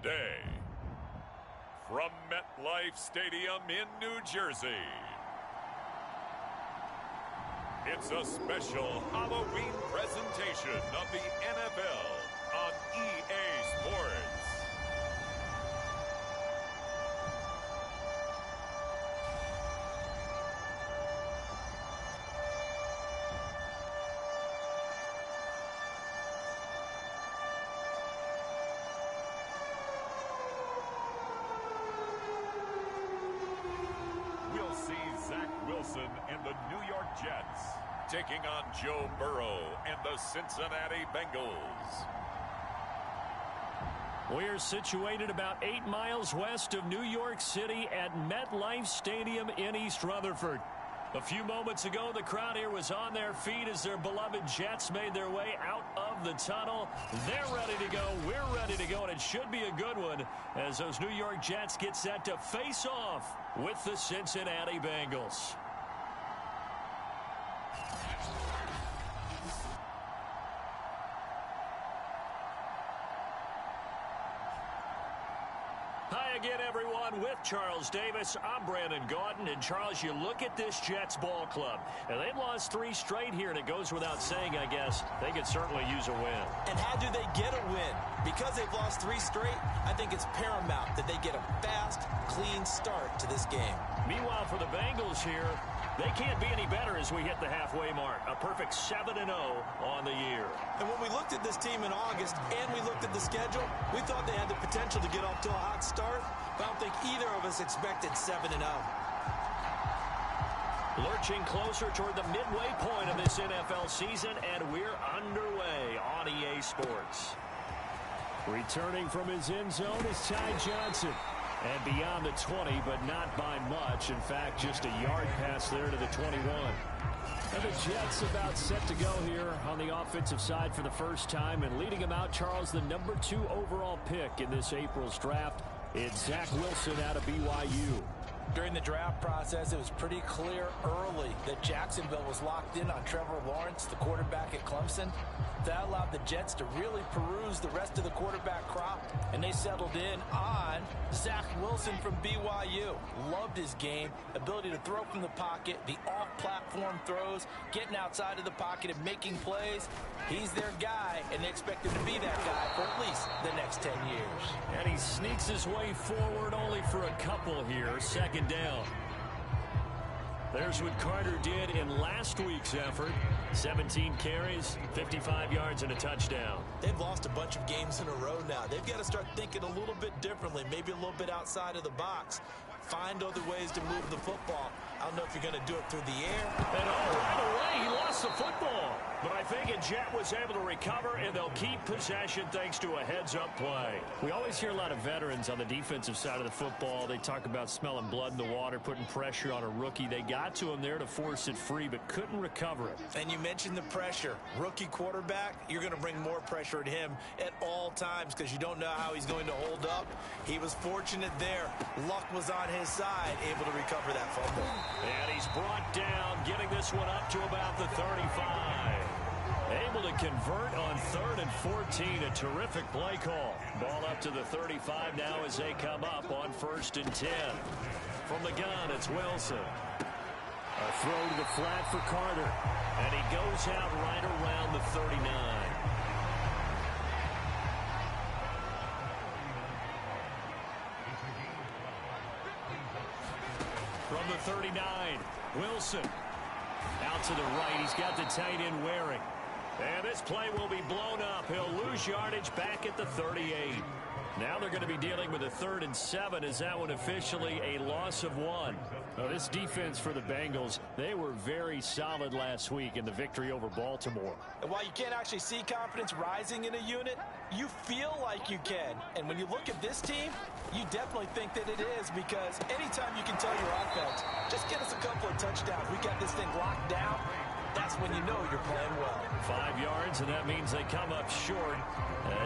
today, from MetLife Stadium in New Jersey, it's a special Halloween presentation of the NFL on EA Sports. We'll see Zach Wilson and the New York Jets taking on Joe Burrow and the Cincinnati Bengals. We're situated about 8 miles west of New York City at MetLife Stadium in East Rutherford. A few moments ago, the crowd here was on their feet as their beloved Jets made their way out of the tunnel. They're ready to go. We're ready to go, and it should be a good one as those New York Jets get set to face off with the Cincinnati Bengals. Hi again, everyone. With Charles Davis, I'm Brandon Gaudin. And, Charles, you look at this Jets ball club. And they've lost 3 straight here, and it goes without saying, I guess, they could certainly use a win. And how do they get a win? Because they've lost 3 straight, I think it's paramount that they get a fast, clean start to this game. Meanwhile, for the Bengals here, they can't be any better as we hit the halfway mark. A perfect 7-0 on the year. And when we looked at this team in August and we looked at the schedule, we thought they had the potential to get off to a hot start. But I don't think either of us expected 7-0. Lurching closer toward the midway point of this NFL season, and we're underway on EA Sports. Returning from his end zone is Ty Johnson. And beyond the 20, but not by much. In fact, just a yard pass there to the 21. And the Jets about set to go here on the offensive side for the first time. And leading them out, Charles, the number 2 overall pick in this April's draft. It's Zach Wilson out of BYU. During the draft process, it was pretty clear early that Jacksonville was locked in on Trevor Lawrence, the quarterback at Clemson. That allowed the Jets to really peruse the rest of the quarterback crop, and they settled in on Zach Wilson from BYU. Loved his game, ability to throw from the pocket, the off-platform throws, getting outside of the pocket and making plays. He's their guy, and they expect him to be that guy for at least the next 10 years. And he sneaks his way forward only for a couple here. Second down. There's what Carter did in last week's effort. 17 carries, 55 yards, and a touchdown. They've lost a bunch of games in a row now. They've got to start thinking a little bit differently, maybe a little bit outside of the box. Find other ways to move the football. I don't know if you're going to do it through the air. And right away, he lost the football. But I think a Jet was able to recover, and they'll keep possession thanks to a heads-up play. We always hear a lot of veterans on the defensive side of the football. They talk about smelling blood in the water, putting pressure on a rookie. They got to him there to force it free, but couldn't recover it. And you mentioned the pressure. Rookie quarterback, you're going to bring more pressure at him at all times because you don't know how he's going to hold up. He was fortunate there. Luck was on his side, able to recover that fumble. And he's brought down, getting this one up to about the 35. Able to convert on 3rd and 14. A terrific play call. Ball up to the 35 now as they come up on 1st and 10. From the gun, it's Wilson. A throw to the flat for Carter. And he goes out right around the 39. From the 39, Wilson. Out to the right, he's got the tight end Waring. And this play will be blown up. He'll lose yardage back at the 38. Now they're going to be dealing with a 3rd and 7. Is that one officially a loss of 1? Now, this defense for the Bengals, they were very solid last week in the victory over Baltimore. And while you can't actually see confidence rising in a unit, you feel like you can. And when you look at this team, you definitely think that it is, because anytime you can tell your offense, just get us a couple of touchdowns, we got this thing locked down, that's when you know you're playing well. 5 yards, and that means they come up short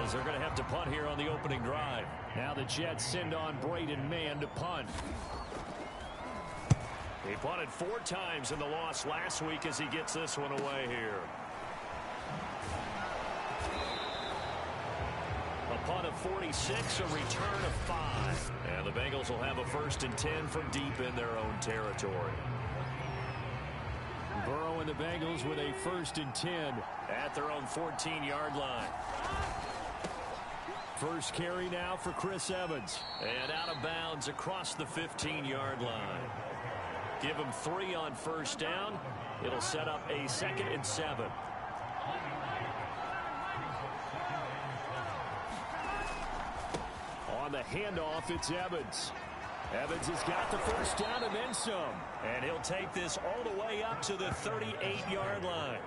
as they're going to have to punt here on the opening drive. Now the Jets send on Braden Mann to punt. He punted 4 times in the loss last week as he gets this one away here. A punt of 46, a return of 5. And the Bengals will have a 1st and 10 from deep in their own territory. Burrow and the Bengals with a 1st and 10 at their own 14-yard line. First carry now for Chris Evans. And out of bounds across the 15-yard line. Give him 3 on 1st down. It'll set up a 2nd and 7. On the handoff, it's Evans. Evans has got the 1st down and then some. And he'll take this all the way up to the 38-yard line.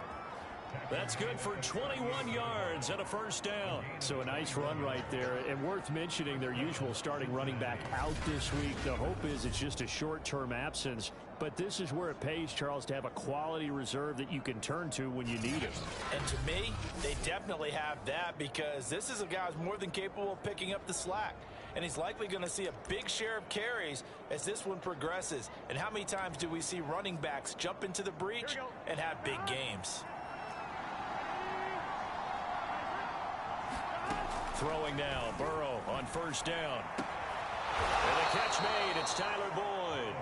That's good for 21 yards and a 1st down. So a nice run right there. And worth mentioning, their usual starting running back out this week. The hope is it's just a short-term absence. But this is where it pays, Charles, to have a quality reserve that you can turn to when you need it. And to me, they definitely have that, because this is a guy who's more than capable of picking up the slack. And he's likely going to see a big share of carries as this one progresses. And how many times do we see running backs jump into the breach and have big games? Throwing now, Burrow on 1st down. And the catch made, it's Tyler Boyd.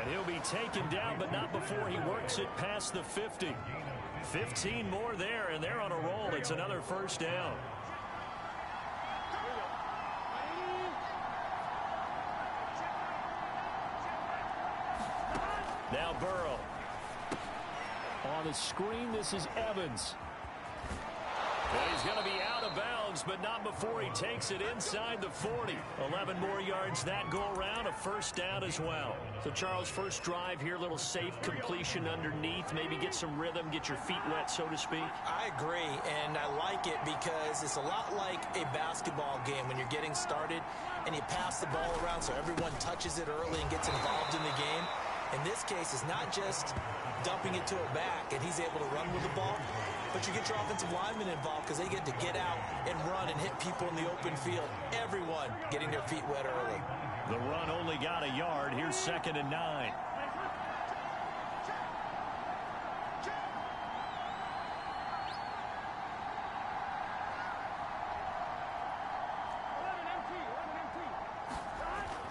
And he'll be taken down, but not before he works it past the 50. 15 more there, and they're on a roll. It's another 1st down. Now Burrow. On the screen, this is Evans. And he's going to be out of bounds, but not before he takes it inside the 40. 11 more yards that go around, a 1st down as well. So, Charles, first drive here, little safe completion underneath. Maybe get some rhythm, get your feet wet, so to speak. I agree, and I like it because it's a lot like a basketball game when you're getting started and you pass the ball around so everyone touches it early and gets involved in the game. In this case, it's not just dumping it to a back and he's able to run with the ball, but you get your offensive linemen involved because they get to get out and run and hit people in the open field. Everyone getting their feet wet early. The run only got a yard. Here's 2nd and 9.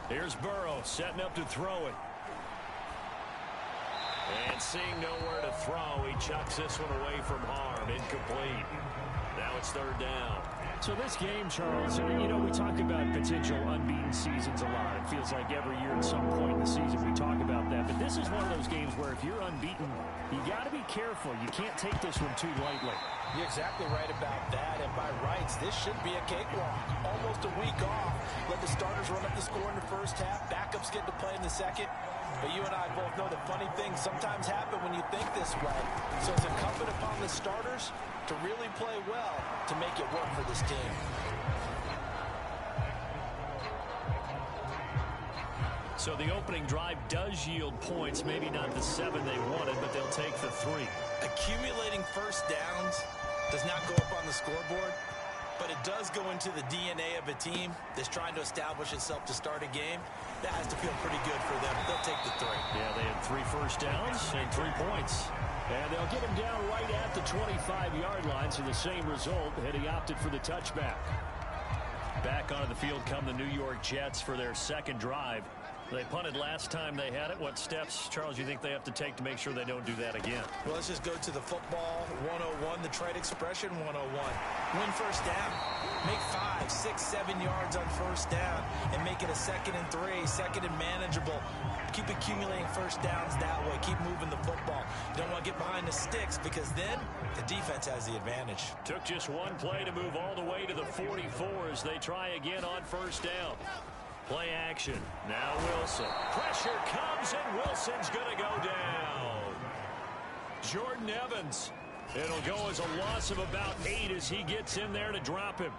Here's Burrow setting up to throw it. And seeing nowhere to throw, he chucks this one away from harm. Incomplete. Now it's 3rd down. So this game, Charles, you know, we talk about potential unbeaten seasons a lot. It feels like every year at some point in the season we talk about that. But this is one of those games where if you're unbeaten, you got to be careful. You can't take this one too lightly. You're exactly right about that. And by rights, this should be a cakewalk. Almost a week off. Let the starters run up the score in the 1st half. Backups get to play in the 2nd. But you and I both know the funny things sometimes happen when you think this way. So it's incumbent upon the starters to really play well to make it work for this team. So the opening drive does yield points. Maybe not the 7 they wanted, but they'll take the 3. Accumulating 1st downs does not go up on the scoreboard, but it does go into the DNA of a team that's trying to establish itself to start a game. That has to feel pretty good for them. They'll take the 3. Yeah, they had 3 1st downs and 3 points. And they'll get him down right at the 25-yard line, so the same result, had he opted for the touchback. Back onto the field come the New York Jets for their 2nd drive. They punted last time they had it. What steps, Charles, you think they have to take to make sure they don't do that again? Well, let's just go to the football 101, the trade expression 101. Win 1st down. Make 5, 6, 7 yards on 1st down and make it a 2nd and 3, 2nd and manageable. Keep accumulating 1st downs that way. Keep moving the football. You don't want to get behind the sticks because then the defense has the advantage. Took just one play to move all the way to the 44 as they try again on 1st down. Play action. Now Wilson. Pressure comes, and Wilson's going to go down. Jordan Evans. It'll go as a loss of about 8 as he gets in there to drop him.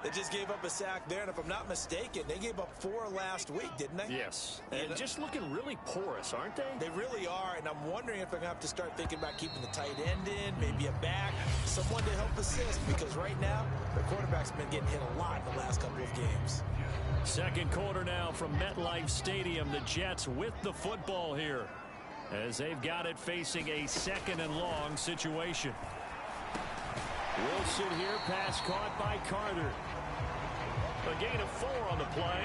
They just gave up a sack there, and if I'm not mistaken, they gave up 4 last week, didn't they? Yes. And just looking really porous, aren't they? They really are, and I'm wondering if they're going to have to start thinking about keeping the tight end in, maybe a back, someone to help assist, because right now, the quarterback's been getting hit a lot in the last couple of games. 2nd quarter now from MetLife Stadium. The Jets with the football here as they've got it facing a 2nd and long situation. Wilson here, pass caught by Carter. A gain of 4 on the play.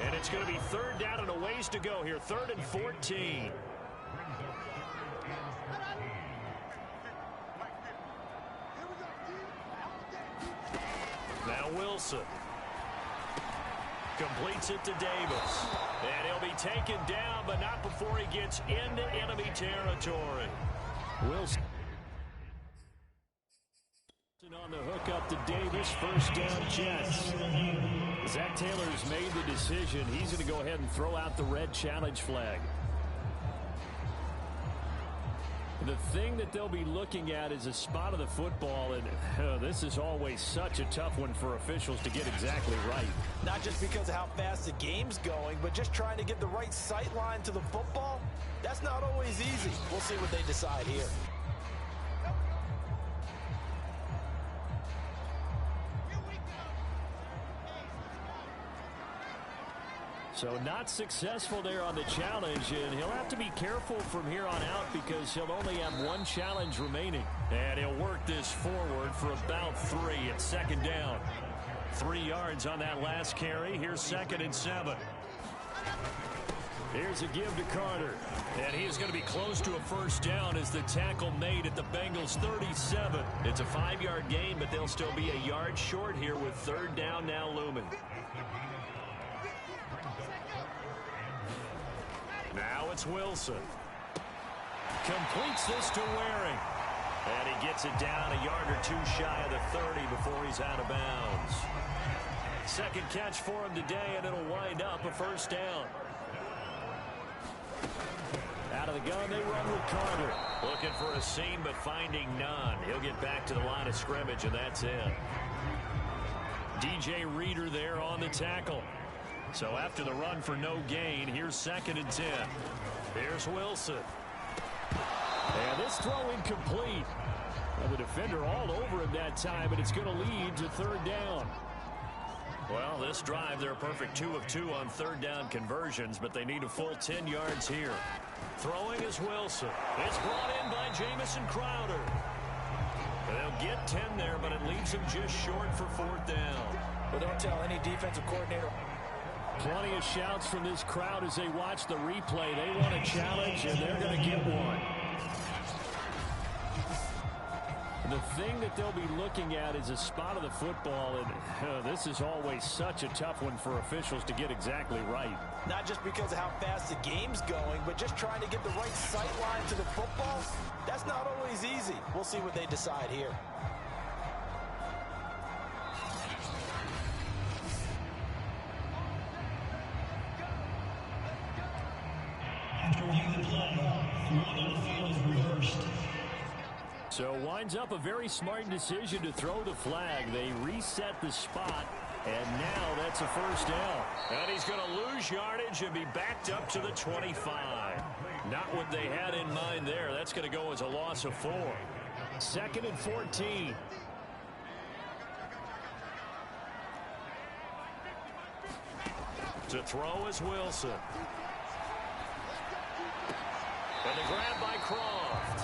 And it's going to be third down and a ways to go here. 3rd and 14. Now Wilson. Completes it to Davis. And he'll be taken down, but not before he gets into enemy territory. Wilson on the hook up to Davis. First down, Jets. Zach Taylor's made the decision. He's going to go ahead and throw out the red challenge flag. The thing that they'll be looking at is a spot of the football, and this is always such a tough one for officials to get exactly right. Not just because of how fast the game's going, but just trying to get the right sight line to the football. That's not always easy. We'll see what they decide here. So not successful there on the challenge, and he'll have to be careful from here on out because he'll only have 1 challenge remaining. And he'll work this forward for about 3 at 2nd down. 3 yards on that last carry. Here's 2nd and 7. Here's a give to Carter. And he's going to be close to a first down as the tackle made at the Bengals 37. It's a 5-yard gain, but they'll still be a yard short here with 3rd down now looming. Now it's Wilson. Completes this to Waring. And he gets it down a yard or 2 shy of the 30 before he's out of bounds. 2nd catch for him today, and it'll wind up a first down. Out of the gun, they run with Carter. Looking for a seam, but finding none. He'll get back to the line of scrimmage, and that's it. DJ Reader there on the tackle. So after the run for no gain, here's 2nd and 10. Here's Wilson. And this throw incomplete. Well, the defender all over him that time, but it's going to lead to 3rd down. Well, this drive, they're a perfect 2 of 2 on 3rd down conversions, but they need a full 10 yards here. Throwing is Wilson. It's brought in by Jamison Crowder. They'll get 10 there, but it leaves them just short for 4th down. But don't tell any defensive coordinator. Plenty of shouts from this crowd as they watch the replay. They want a challenge, and they're going to get one. The thing that they'll be looking at is a spot of the football, and this is always such a tough one for officials to get exactly right. Not just because of how fast the game's going, but just trying to get the right sight line to the football. That's not always easy. We'll see what they decide here. So winds up a very smart decision to throw the flag. They reset the spot, and now that's a first down. And he's going to lose yardage and be backed up to the 25. Not what they had in mind there. That's going to go as a loss of 4. 2nd and 14. To throw is Wilson. And the grab by Croft.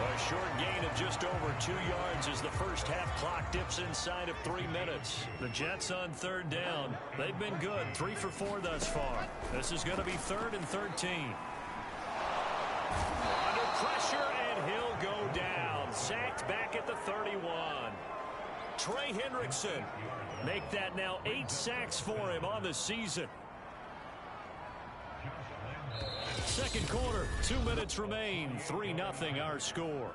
A short gain of just over 2 yards as the first half clock dips inside of 3 minutes. The Jets on 3rd down. They've been good. 3 for 4 thus far. This is going to be 3rd and 13. Under pressure, and he'll go down. Sacked back at the 31. Trey Hendrickson. Make that now 8 sacks for him on the season. 2nd quarter, 2 minutes remain. 3-0 our score.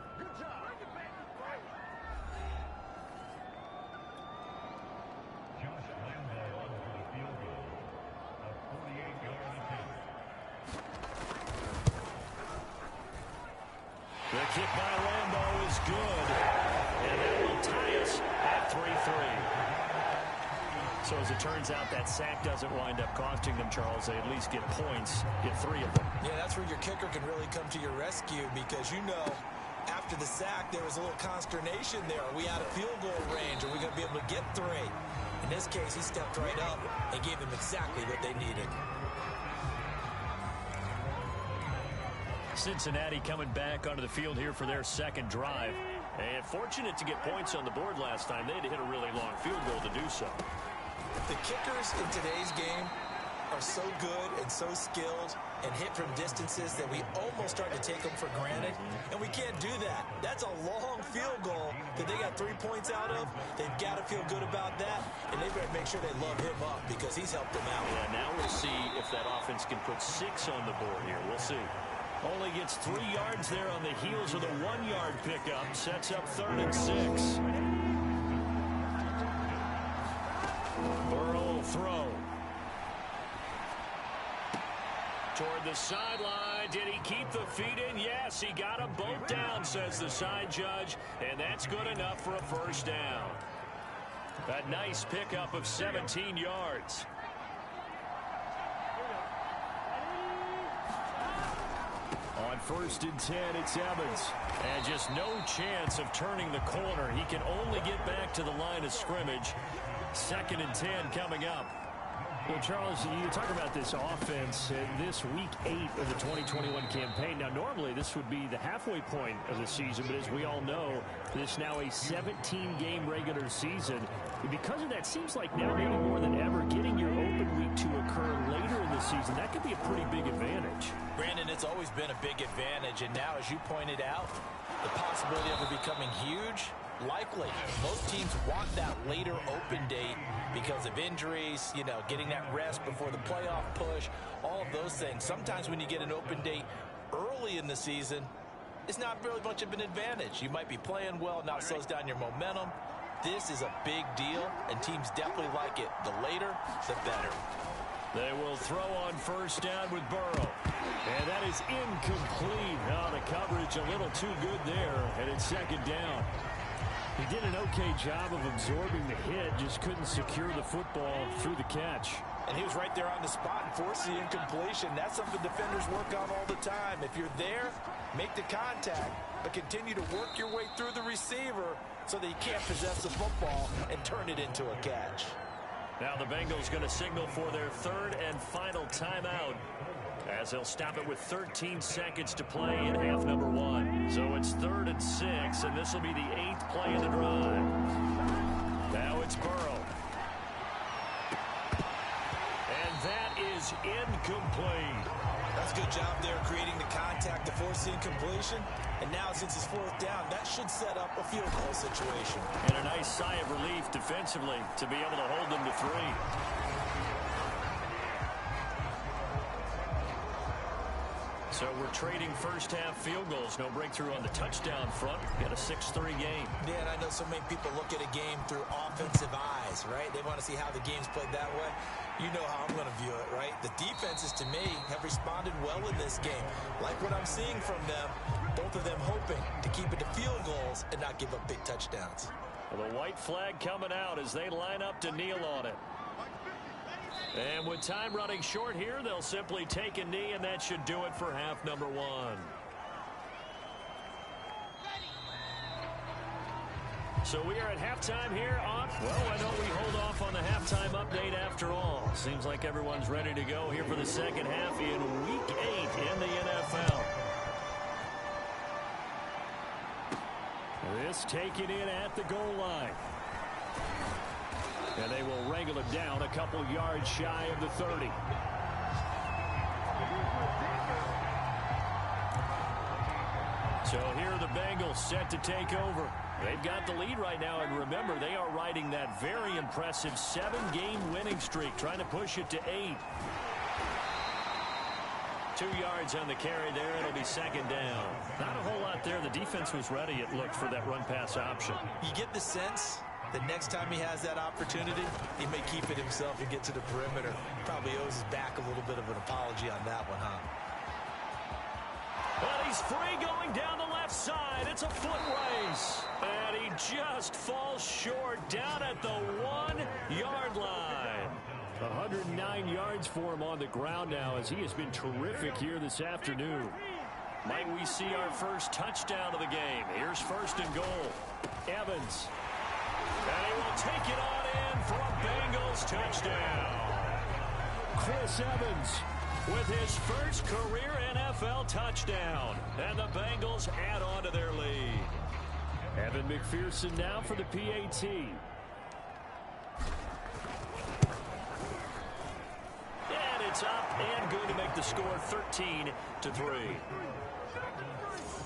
The kick by Lambeau is good, and that will tie us at 3-3. So as it turns out, that sack doesn't wind up costing them, Charles. They at least get points, get 3 of them. Yeah, that's where your kicker can really come to your rescue because, you know, after the sack, there was a little consternation there. Are we out of field goal range? Are we going to be able to get 3? In this case, he stepped right up and gave them exactly what they needed. Cincinnati coming back onto the field here for their 2nd drive. And fortunate to get points on the board last time. They had to hit a really long field goal to do so. The kickers in today's game are so good and so skilled and hit from distances that we almost start to take them for granted, and we can't do that. That's a long field goal that they got 3 points out of. They've got to feel good about that, and they better make sure they love him up because he's helped them out. Yeah, now we'll see if that offense can put 6 on the board here. We'll see. Only gets 3 yards there on the heels of the 1-yard pickup. Sets up 3rd and 6. Burrow will throw. Toward the sideline. Did he keep the feet in? Yes, he got them both down, says the side judge. And that's good enough for a first down. A nice pickup of 17 yards. On 1st and 10, it's Evans. And just no chance of turning the corner. He can only get back to the line of scrimmage. 2nd and 10 coming up. Well, Charles, you talk about this offense this week 8 of the 2021 campaign. Now, normally this would be the halfway point of the season, but as we all know, this is now a 17-game regular season. And because of that, seems like now maybe more than ever, getting your open week to occur later in the season, that could be a pretty big advantage. Brandon, it's always been a big advantage, and now, as you pointed out, the possibility of it becoming huge, likely. Most teams want that later open date because of injuries, you know, getting that rest before the playoff push, all of those things. Sometimes when you get an open date early in the season, it's not really much of an advantage. You might be playing well, now it slows down your momentum. This is a big deal, and teams definitely like it. The later, the better. They will throw on 1st down with Burrow. And that is incomplete. Oh, the coverage a little too good there, and it's 2nd down. He did an okay job of absorbing the hit, just couldn't secure the football through the catch. And he was right there on the spot and forced the incompletion. That's something defenders work on all the time. If you're there, make the contact, but continue to work your way through the receiver so that you can't possess the football and turn it into a catch. Now the Bengals going to signal for their 3rd and final timeout, as they'll stop it with 13 seconds to play in half number 1. So it's 3rd and 6, and this will be the 8th play of the drive. Now it's Burrow. And that is incomplete. That's a good job there creating the contact to force the incompletion. And now since it's 4th down, that should set up a field goal situation. And a nice sigh of relief defensively to be able to hold them to 3. So we're trading first half field goals. No breakthrough on the touchdown front. Got a 6-3 game. Yeah, and I know so many people look at a game through offensive eyes, right? They want to see how the game's played that way. You know how I'm going to view it, right? The defenses, to me, have responded well in this game. Like what I'm seeing from them, both of them hoping to keep it to field goals and not give up big touchdowns. Well, the white flag coming out as they line up to kneel on it. And with time running short here, they'll simply take a knee, and that should do it for half number 1. So we are at halftime here on, well, I know we hold off on the halftime update after all. Seems like everyone's ready to go here for the second half in Week 8 in the NFL. This taken in at the goal line. And they will wrangle it down a couple yards shy of the 30. So here are the Bengals set to take over. They've got the lead right now, and remember, they are riding that very impressive 7-game winning streak, trying to push it to 8. 2 yards on the carry there. It'll be 2nd down. Not a whole lot there. The defense was ready, it looked, for that run-pass option. You get the sense the next time he has that opportunity, he may keep it himself and get to the perimeter. Probably owes his back a little bit of an apology on that one, huh? And he's free going down the left side. It's a foot race. And he just falls short down at the 1-yard line. 109 yards for him on the ground now, as he has been terrific here this afternoon. Might we see our first touchdown of the game? Here's 1st and goal. Evans. And he will take it on in for a Bengals touchdown. Chris Evans with his first career NFL touchdown. And the Bengals add on to their lead. Evan McPherson now for the PAT. and going to make the score 13-3.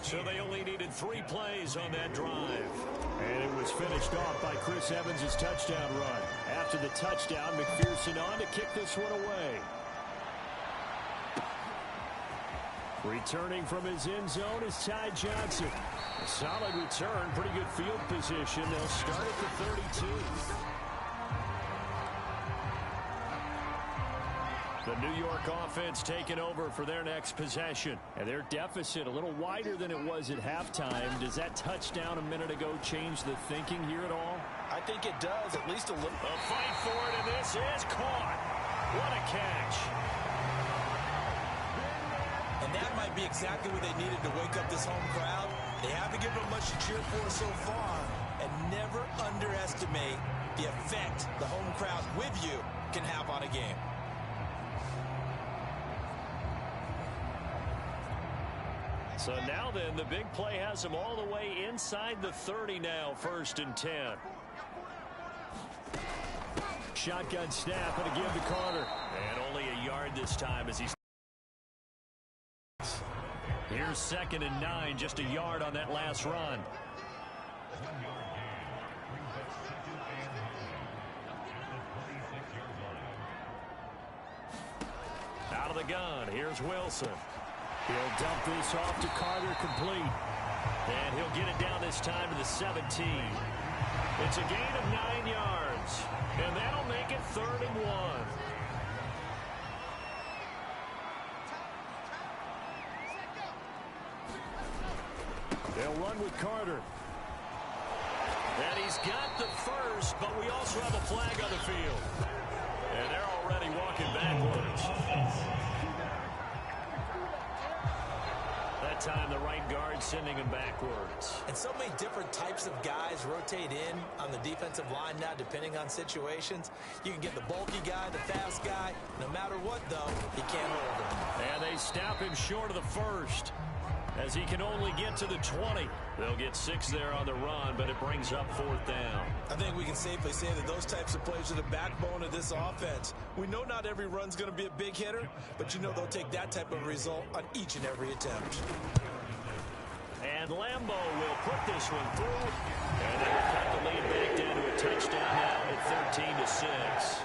So they only needed 3 plays on that drive. And it was finished off by Chris Evans' touchdown run. After the touchdown, McPherson on to kick this one away. Returning from his end zone is Ty Johnson. A solid return, pretty good field position. They'll start at the 32. The New York offense taking over for their next possession. And their deficit a little wider than it was at halftime. Does that touchdown a minute ago change the thinking here at all? I think it does, at least a little. A fight for it, and this is caught. What a catch. And that might be exactly what they needed to wake up this home crowd. They haven't given them much to cheer for so far. And never underestimate the effect the home crowd with you can have on a game. So now then, the big play has them all the way inside the 30 now, 1st and 10. Shotgun snap and a give to Carter. And only a yard this time as he's... Here's 2nd and 9, just a yard on that last run. Out of the gun, here's Wilson. He'll dump this off to Carter, complete. And he'll get it down this time to the 17. It's a gain of 9 yards. And that'll make it 3rd and 1. They'll run with Carter. And he's got the first, but we also have a flag on the field. And they're already walking backwards. That time the right guard sending him backwards. And so many different types of guys rotate in on the defensive line now, depending on situations. You can get the bulky guy, the fast guy. No matter what, though, he can't hold him. And they stop him short of the first, as he can only get to the 20. They'll get 6 there on the run, but it brings up 4th down. I think we can safely say that those types of plays are the backbone of this offense. We know not every run's going to be a big hitter, but you know they'll take that type of result on each and every attempt. And Lambo will put this one through. And they will cut the lead back down to a touchdown now at 13-6.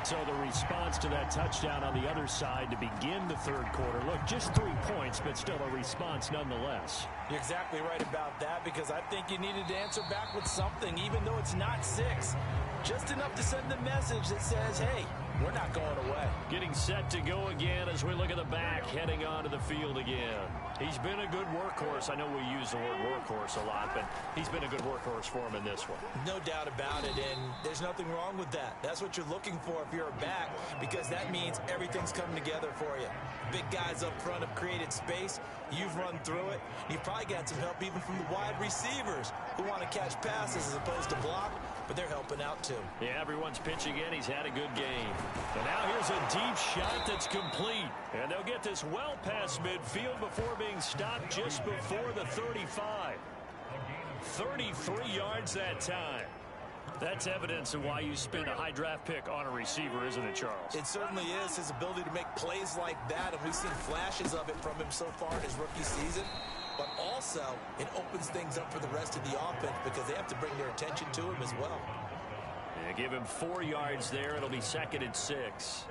So the response to that touchdown on the other side to begin the 3rd quarter. Look, just 3 points, but still a response nonetheless. You're exactly right about that, because I think you needed to answer back with something, even though it's not 6. Just enough to send the message that says, hey, we're not going away. Getting set to go again as we look at the back, heading onto the field again. He's been a good workhorse. I know we use the word workhorse a lot, but he's been a good workhorse for him in this one. No doubt about it, and there's nothing wrong with that. That's what you're looking for if you're a back, because that means everything's coming together for you. Big guys up front have created space. You've run through it. You've probably got some help even from the wide receivers who want to catch passes as opposed to block, but they're helping out too. Yeah, everyone's pitching in. He's had a good game. And now here's a deep shot that's complete. And they'll get this well past midfield before being stopped just before the 35. 33 yards that time. That's evidence of why you spend a high draft pick on a receiver, isn't it, Charles? It certainly is. His ability to make plays like that, and we've seen flashes of it from him so far in his rookie season. But also, it opens things up for the rest of the offense because they have to bring their attention to him as well. Yeah, give him 4 yards there. It'll be 2nd and 6.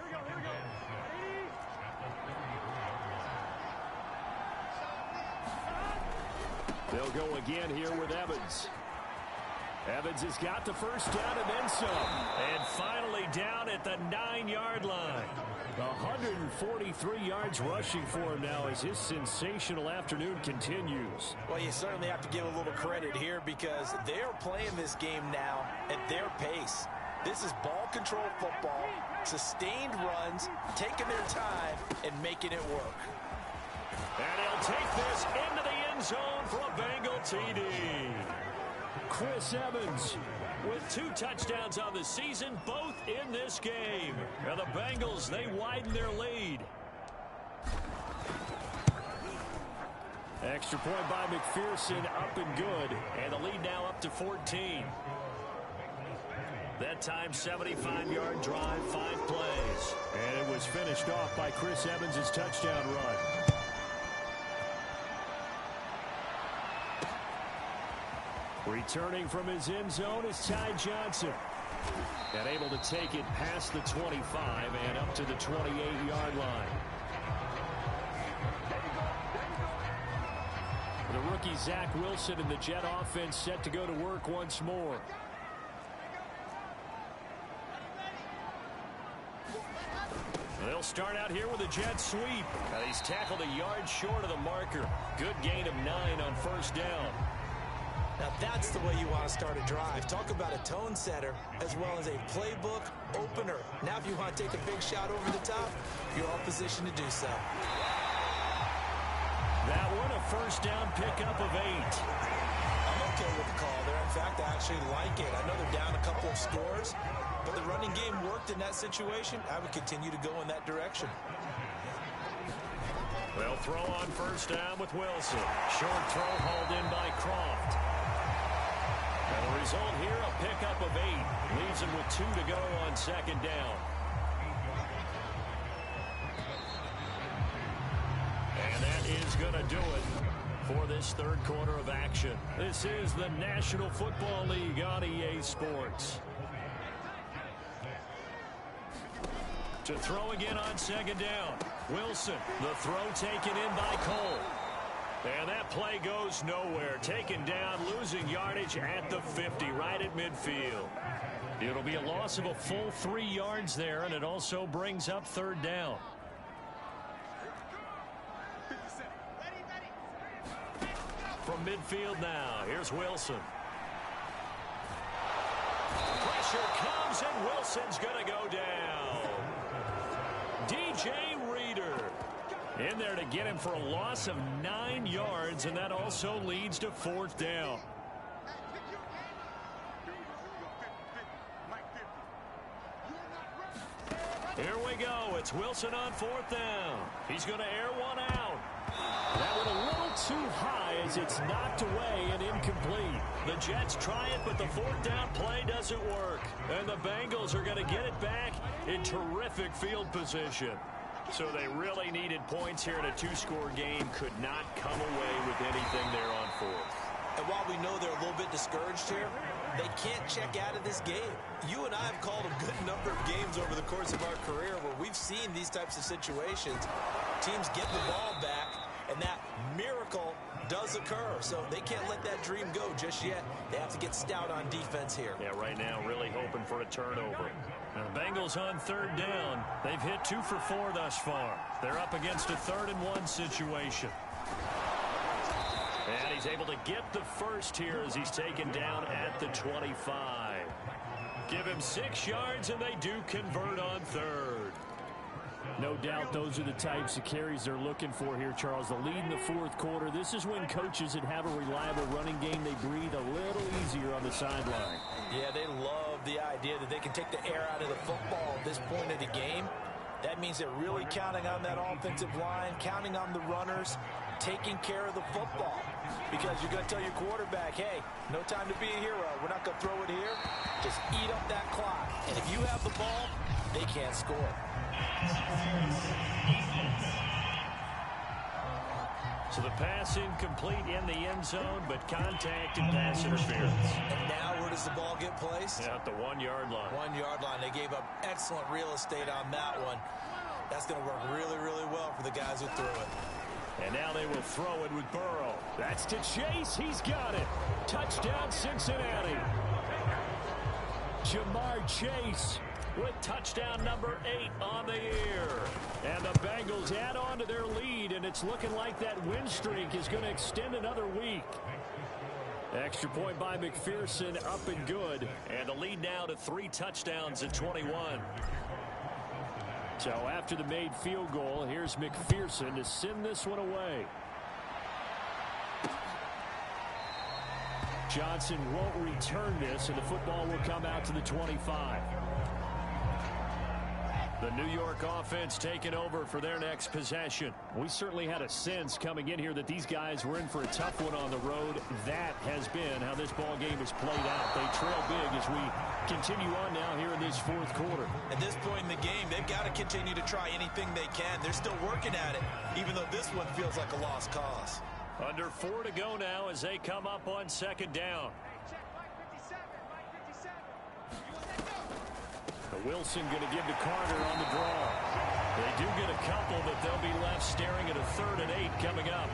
They'll go again here with Evans. Evans has got the first down and then some. And finally down at the 9-yard line. 143 yards rushing for him now as his sensational afternoon continues. Well, you certainly have to give a little credit here because they're playing this game now at their pace. This is ball control football, sustained runs, taking their time, and making it work. And he'll take this into the end zone for a Bengal TD. Chris Evans with 2 touchdowns on the season, both in this game. And the Bengals, they widen their lead. Extra point by McPherson, up and good. And the lead now up to 14. Then that time, 75-yard drive, 5 plays. And it was finished off by Chris Evans' touchdown run. Returning from his end zone is Ty Johnson. And able to take it past the 25 and up to the 28-yard line. The rookie Zach Wilson and the Jet offense set to go to work once more. They'll start out here with a jet sweep. He's tackled a yard short of the marker. Good gain of 9 on first down. Now that's the way you want to start a drive. Talk about a tone setter as well as a playbook opener. Now if you want to take a big shot over the top, you're all positioned to do so. That one a first down pickup of 8. I'm okay with the call there. In fact, I actually like it. I know they're down a couple of scores, but the running game worked in that situation. I would continue to go in that direction. They'll throw on first down with Wilson. Short throw hauled in by Croft. And the result here, a pickup of 8. Leaves him with 2 to go on second down. And that is going to do it for this third quarter of action. This is the National Football League on EA Sports. To throw again on second down. Wilson, the throw taken in by Cole. And that play goes nowhere. Taken down, losing yardage at the 50, right at midfield. It'll be a loss of a full 3 yards there, and it also brings up third down. From midfield now, here's Wilson. Pressure comes, and Wilson's going to go down. DJ Reader in there to get him for a loss of 9 yards, and that also leads to fourth down. Here we go. It's Wilson on fourth down. He's going to air one out. That went a little too high as it's knocked away and incomplete. The Jets try it, but the fourth down play doesn't work. And the Bengals are going to get it back in terrific field position. So they really needed points here in a 2-score game. Could not come away with anything there on fourth. And while we know they're a little bit discouraged here, they can't check out of this game. You and I have called a good number of games over the course of our career where we've seen these types of situations. Teams get the ball back, and that miracle does occur. So they can't let that dream go just yet. They have to get stout on defense here. Yeah, right now really hoping for a turnover. Now the Bengals on third down. They've hit 2 for 4 thus far. They're up against a 3rd and 1 situation. And he's able to get the first here as he's taken down at the 25. Give him 6 yards, and they do convert on third. No doubt those are the types of carries they're looking for here, Charles. The lead in the fourth quarter. This is when coaches that have a reliable running game, they breathe a little easier on the sideline. Yeah, they love the idea that they can take the air out of the football at this point of the game. That means they're really counting on that offensive line, counting on the runners, taking care of the football. Because you're going to tell your quarterback, hey, no time to be a hero. We're not going to throw it here. Just eat up that clock. And if you have the ball, they can't score. So the pass incomplete in the end zone, but contact and pass interference. And now where does the ball get placed? Yeah, at the 1-yard line. 1-yard line. They gave up excellent real estate on that one. That's going to work really, really well for the guys who threw it. And now they will throw it with Burrow. That's to Chase. He's got it. Touchdown, Cincinnati. Jamar Chase with touchdown number 8 on the year. And the Bengals add on to their lead, and it's looking like that win streak is going to extend another week. Extra point by McPherson, up and good. And the lead now to 3 touchdowns at 21. So after the made field goal, here's McPherson to send this one away. Johnson won't return this, and the football will come out to the 25. The New York offense taking over for their next possession. We certainly had a sense coming in here that these guys were in for a tough one on the road. That has been how this ball game has played out. They trail big as we continue on now here in this fourth quarter. At this point in the game, they've got to continue to try anything they can. They're still working at it, even though this one feels like a lost cause. Under 4 to go now as they come up on second down. Wilson going to give to Carter on the draw. They do get a couple, but they'll be left staring at a 3rd and 8 coming up.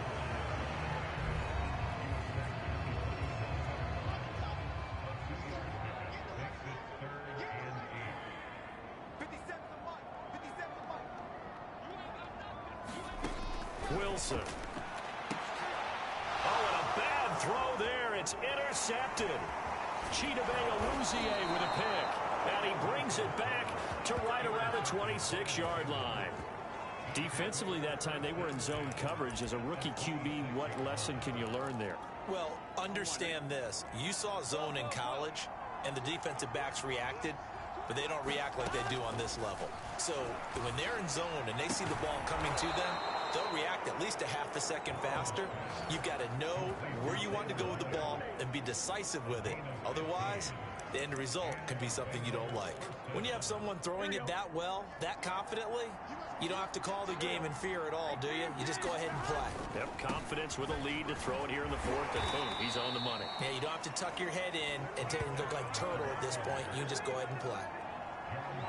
Wilson. Oh, and a bad throw there. It's intercepted. Chidobe Awuzie with a pick. And he brings it back to right around the 26-yard line. Defensively that time, they were in zone coverage. As a rookie QB, what lesson can you learn there? Well, understand this. You saw zone in college, and the defensive backs reacted, but they don't react like they do on this level. So when they're in zone and they see the ball coming to them, they'll react at least a half a second faster. You've got to know where you want to go with the ball and be decisive with it. Otherwise, the end result can be something you don't like. When you have someone throwing it that well, that confidently, you don't have to call the game in fear at all, do you? You just go ahead and play. Yep, confidence with a lead to throw it here in the fourth, and boom, he's on the money. Yeah, you don't have to tuck your head in and look like turtle at this point. You just go ahead and play.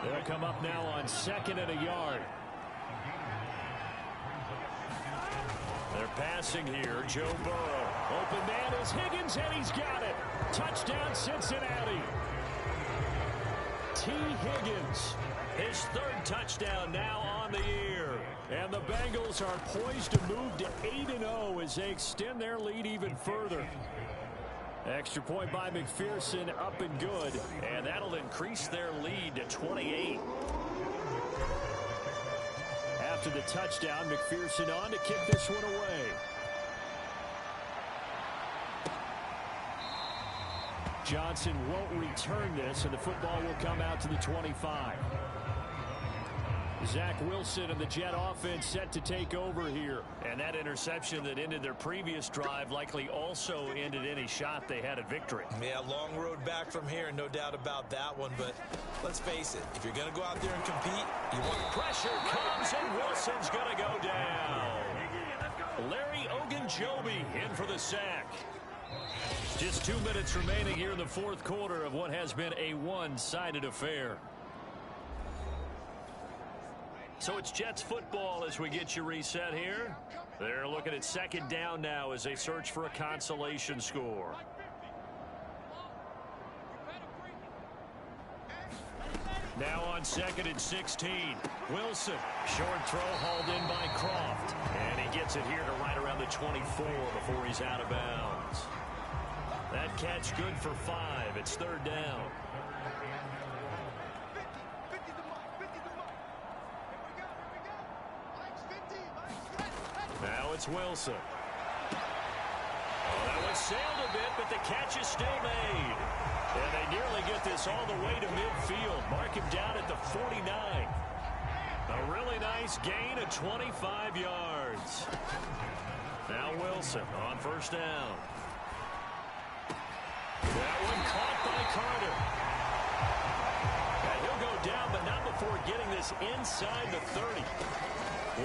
They'll come up now on 2nd and a yard. They're passing here. Joe Burrow. Open man is Higgins, and he's got it. Touchdown, Cincinnati. T. Higgins. His 3rd touchdown now on the year. And the Bengals are poised to move to 8-0 as they extend their lead even further. Extra point by McPherson, up and good. And that'll increase their lead to 28. After the touchdown, McPherson on to kick this one away. Johnson won't return this, and the football will come out to the 25. Zach Wilson and the Jet offense set to take over here. And that interception that ended their previous drive likely also ended any shot they had at victory. Yeah, long road back from here, no doubt about that one. But let's face it, if you're going to go out there and compete, you want pressure comes, and Wilson's going to go down. Larry Ogunjobi in for the sack. Just 2 minutes remaining here in the fourth quarter of what has been a one-sided affair. So it's Jets football as we get you reset here. They're looking at 2nd down now as they search for a consolation score. Now on 2nd and 16. Wilson. Short throw hauled in by Croft. And he gets it here to right around the 24 before he's out of bounds. That catch good for 5. It's 3rd down. Now it's Wilson. Oh, that one sailed a bit, but the catch is still made. And they nearly get this all the way to midfield. Mark him down at the 49. A really nice gain of 25 yards. Now Wilson on 1st down. That one caught by Carter. And he'll go down, but not before getting this inside the 30.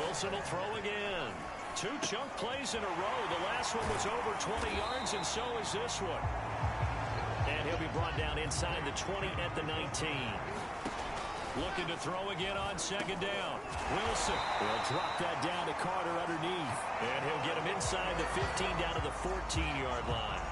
Wilson will throw again. 2 chunk plays in a row. The last one was over 20 yards, and so is this one. And he'll be brought down inside the 20 at the 19. Looking to throw again on 2nd down. Wilson will drop that down to Carter underneath. And he'll get him inside the 15 down to the 14-yard line.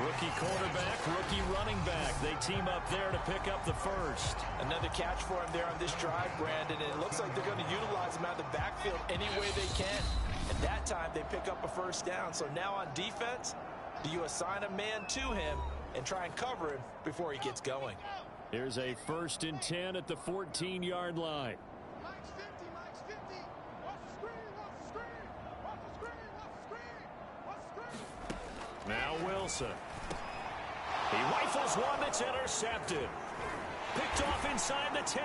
Rookie quarterback, rookie running back. They team up there to pick up the 1st. Another catch for him there on this drive, Brandon. And it looks like they're going to utilize him out of the backfield any way they can. And that time they pick up a 1st down. So now on defense, do you assign a man to him and try and cover him before he gets going? Here's a 1st and 10 at the 14-yard line. Now Wilson. He rifles one that's intercepted. Picked off inside the 10.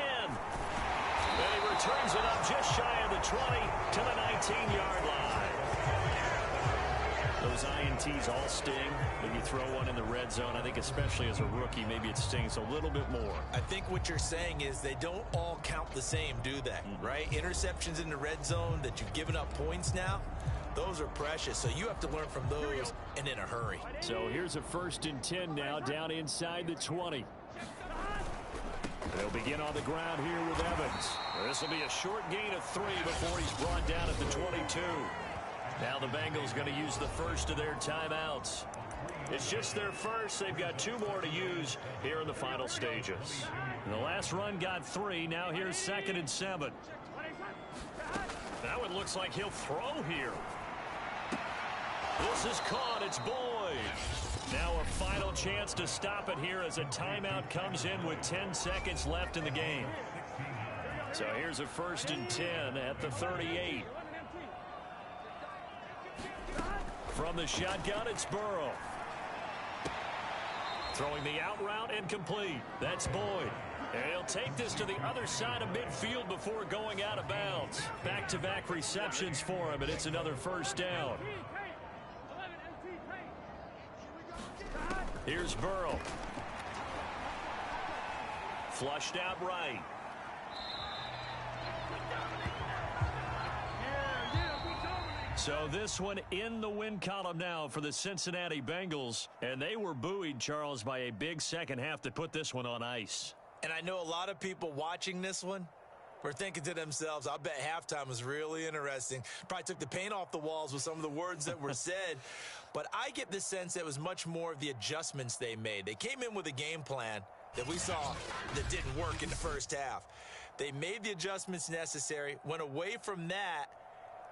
turns it up just shy of the 20 to the 19-yard line. Those INTs all sting when you throw one in the red zone. I think especially as a rookie, maybe it stings a little bit more. I think what you're saying is they don't all count the same, do they? Right? Interceptions in the red zone that you've given up points now, those are precious. So you have to learn from those and in a hurry. So here's a 1st and 10 now down inside the 20. They'll begin on the ground here with Evans. This will be a short gain of 3 before he's brought down at the 22. Now the Bengals going to use the first of their timeouts. It's just their first. They've got 2 more to use here in the final stages. And the last run got 3. Now here's 2nd and 7. That one looks like he'll throw here. This is caught. It's Boyd. Now a final chance to stop it here as a timeout comes in with 10 seconds left in the game. So here's a 1st and 10 at the 38. From the shotgun, it's Burrow. Throwing the out route and complete. That's Boyd. And he'll take this to the other side of midfield before going out of bounds. Back-to-back receptions for him, and it's another 1st down. Here's Burrow. Flushed out right. So this one in the win column now for the Cincinnati Bengals. And they were buoyed, Charles, by a big second half that put this one on ice. And I know a lot of people watching this one were thinking to themselves, I bet halftime was really interesting. Probably took the paint off the walls with some of the words that were said. But I get the sense that it was much more of the adjustments they made. They came in with a game plan that we saw that didn't work in the first half. They made the adjustments necessary, went away from that,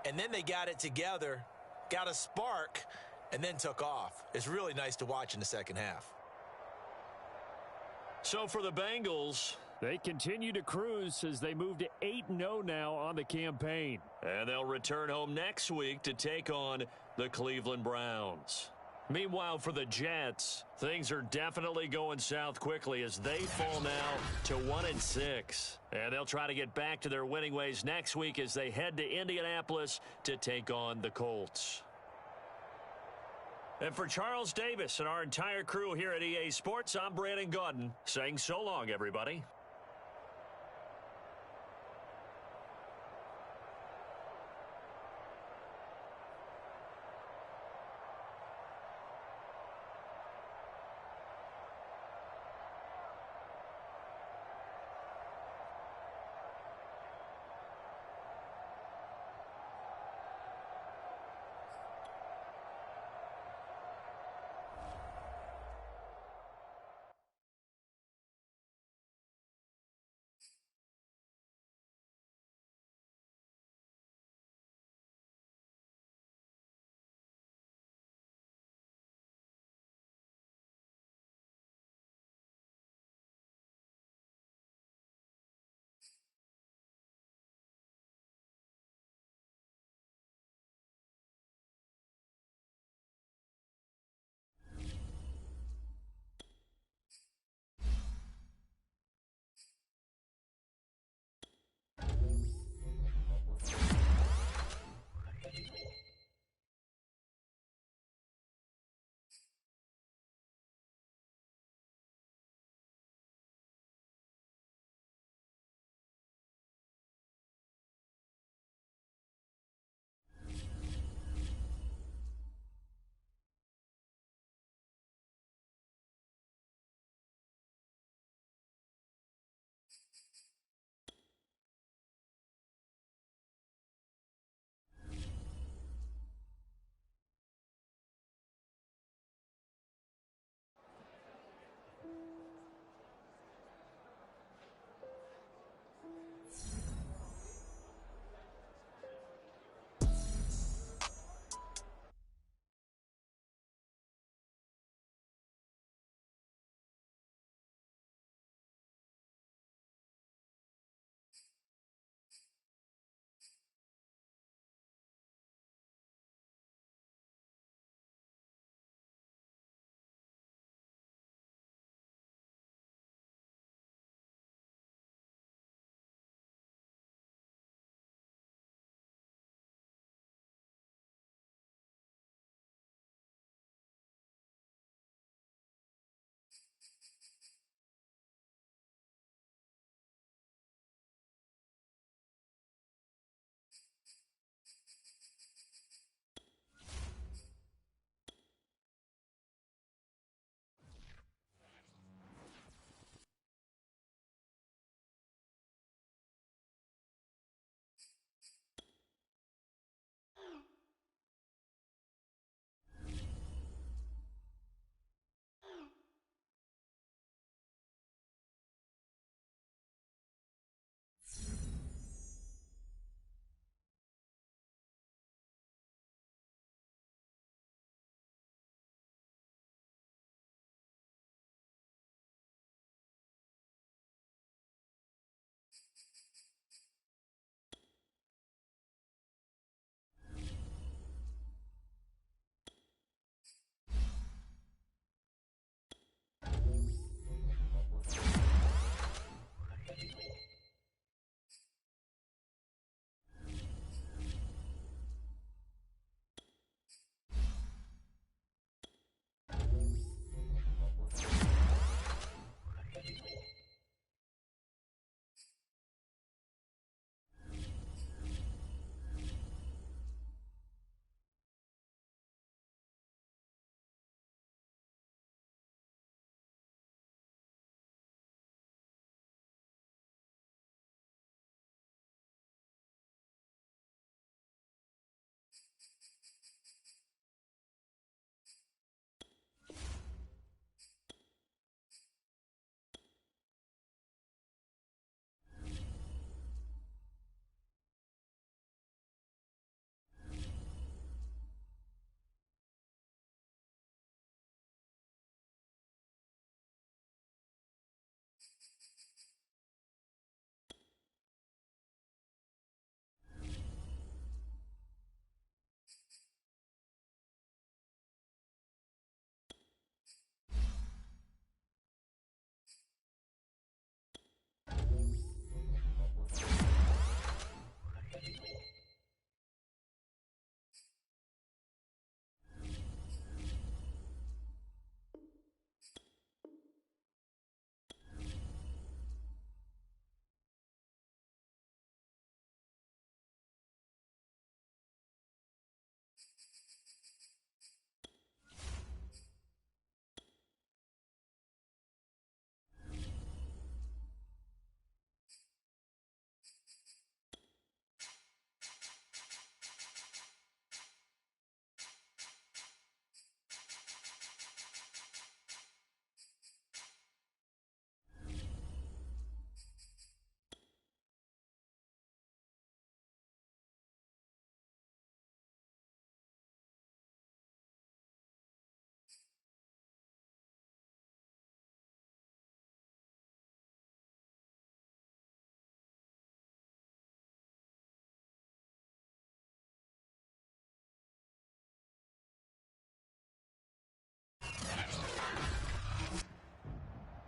and then they got it together, got a spark, and then took off. It's really nice to watch in the second half. So for the Bengals, they continue to cruise as they move to 8-0 now on the campaign. And they'll return home next week to take on the Cleveland Browns. Meanwhile, for the Jets, things are definitely going south quickly as they fall now to 1-6. And they'll try to get back to their winning ways next week as they head to Indianapolis to take on the Colts. And for Charles Davis and our entire crew here at EA Sports, I'm Brandon Gaudin saying so long, everybody.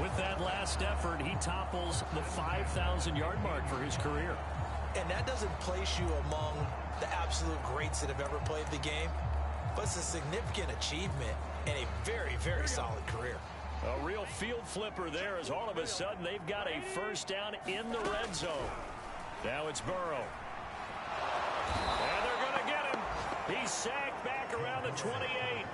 With that last effort, he topples the 5,000-yard mark for his career. And that doesn't place you among the absolute greats that have ever played the game, but it's a significant achievement and a very, very solid career. A real field flipper there, as all of a sudden they've got a first down in the red zone. Now it's Burrow. And they're going to get him. He's sacked back around the 28.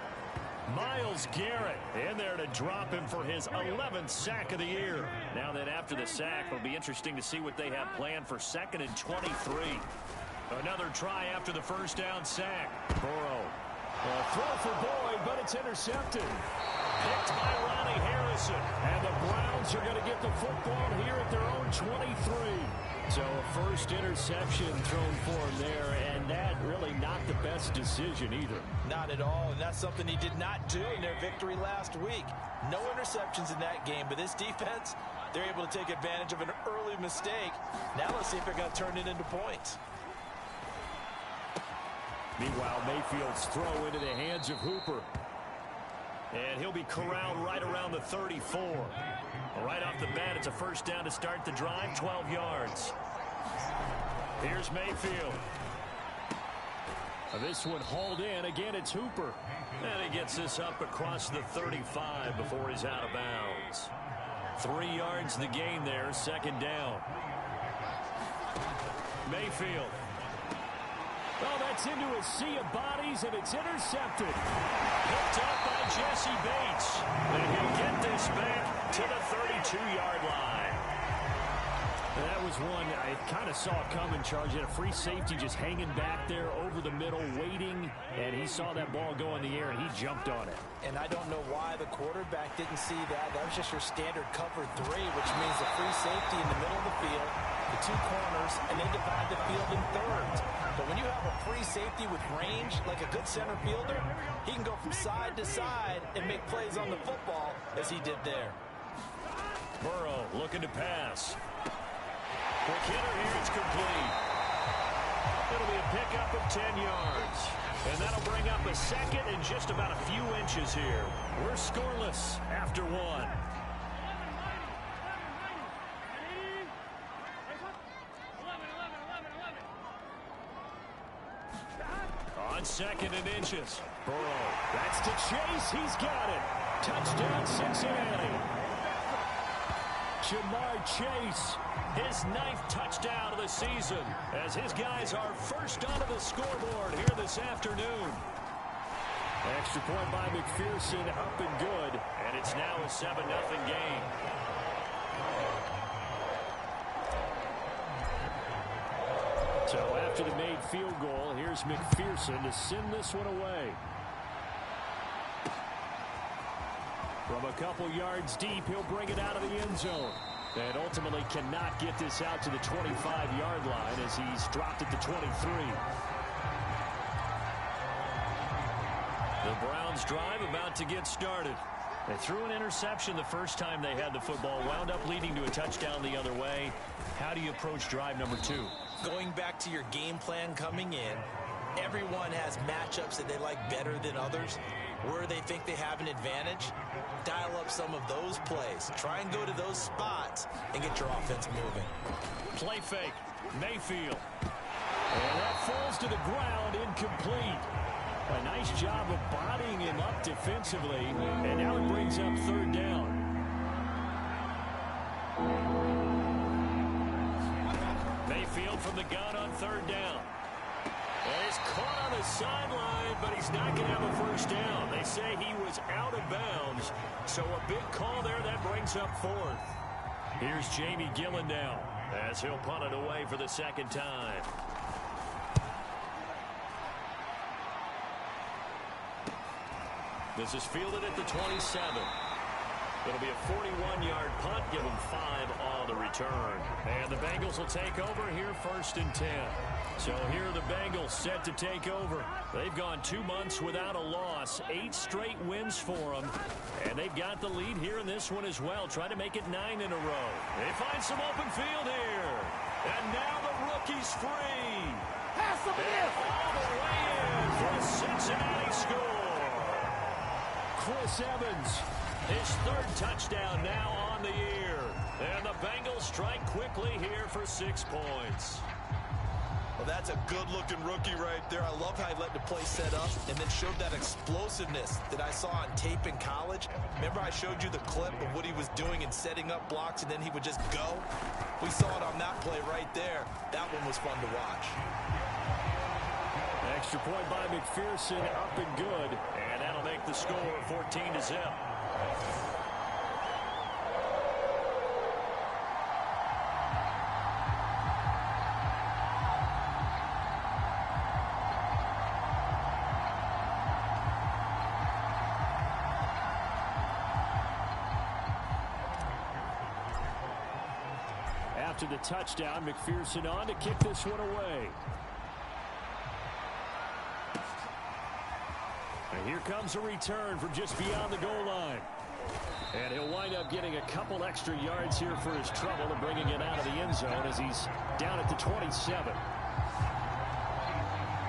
Myles Garrett in there to drop him for his 11th sack of the year. Now then, after the sack, it'll be interesting to see what they have planned for 2nd and 23. Another try after the first down sack. Burrow. A throw for Boyd, but it's intercepted. Picked by Ronnie Harrison. And the Browns are going to get the football here at their own 23. So a first interception thrown for him there, and that really not the best decision either. Not at all, and that's something he did not do in their victory last week. No interceptions in that game, but this defense, they're able to take advantage of an early mistake. Now let's see if they're going to turn it into points. Meanwhile, Mayfield's throw into the hands of Hooper. And he'll be corralled right around the 34. Right off the bat, it's a first down to start the drive, 12 yards. Here's Mayfield. This one hauled in. Again, it's Hooper. And he gets this up across the 35 before he's out of bounds. 3 yards the gain there, second down. Mayfield. Oh, that's into a sea of bodies, and it's intercepted. Picked up by Jesse Bates. And he'll get this back to the 32-yard line. And that was one I kind of saw it coming, Charge. He had a free safety just hanging back there over the middle, waiting, and he saw that ball go in the air, and he jumped on it. And I don't know why the quarterback didn't see that. That was just your standard cover 3, which means the free safety in the middle of the field, the 2 corners, and they divide the field in thirds. But when you have a free safety with range, like a good center fielder, he can go from side to side and make plays on the football as he did there. Burrow looking to pass. Quick hitter here, it's complete. It'll be a pickup of 10 yards. And that'll bring up a second and just about a few inches here. We're scoreless after 1. On 2nd and inches. Burrow. That's to Chase. He's got it. Touchdown, Cincinnati. Jamar Chase, his 9th touchdown of the season, as his guys are first onto the scoreboard here this afternoon. Extra point by McPherson, up and good, and it's now a 7-0 game. So after the made field goal, here's McPherson to send this one away. From a couple yards deep, he'll bring it out of the end zone. And ultimately cannot get this out to the 25-yard line as he's dropped at the 23. The Browns drive about to get started. They threw an interception the first time they had the football, wound up leading to a touchdown the other way. How do you approach drive number 2? Going back to your game plan coming in, everyone has matchups that they like better than others. Where they think they have an advantage, dial up some of those plays. Try and go to those spots and get your offense moving. Play fake. Mayfield. And that falls to the ground, incomplete. A nice job of bodying him up defensively, and now it brings up 3rd down. Mayfield from the gun on 3rd down. And he's caught on the sideline, but he's not going to have a first down. They say he was out of bounds, so a big call there that brings up 4th. Here's Jamie Gillen now as he'll punt it away for the 2nd time. This is fielded at the 27. It'll be a 41-yard punt, give them 5 on the return. And the Bengals will take over here 1st and 10. So here are the Bengals set to take over. They've gone 2 months without a loss, 8 straight wins for them. And they've got the lead here in this one as well, trying to make it 9 in a row. They find some open field here. And now the rookie's free. Pass him and all the way in for a Cincinnati score. Chris Evans His third touchdown now on the year. And the Bengals strike quickly here for 6 points. Well, that's a good-looking rookie right there. I love how he let the play set up and then showed that explosiveness that I saw on tape in college. Remember I showed you the clip of what he was doing and setting up blocks, and then he would just go? We saw it on that play right there. That one was fun to watch. Extra point by McPherson, up and good. And that'll make the score 14-0. After the touchdown, McPherson on to kick this one away. And here comes a return from just beyond the goal line. And he'll wind up getting a couple extra yards here for his trouble and bringing it out of the end zone as he's down at the 27.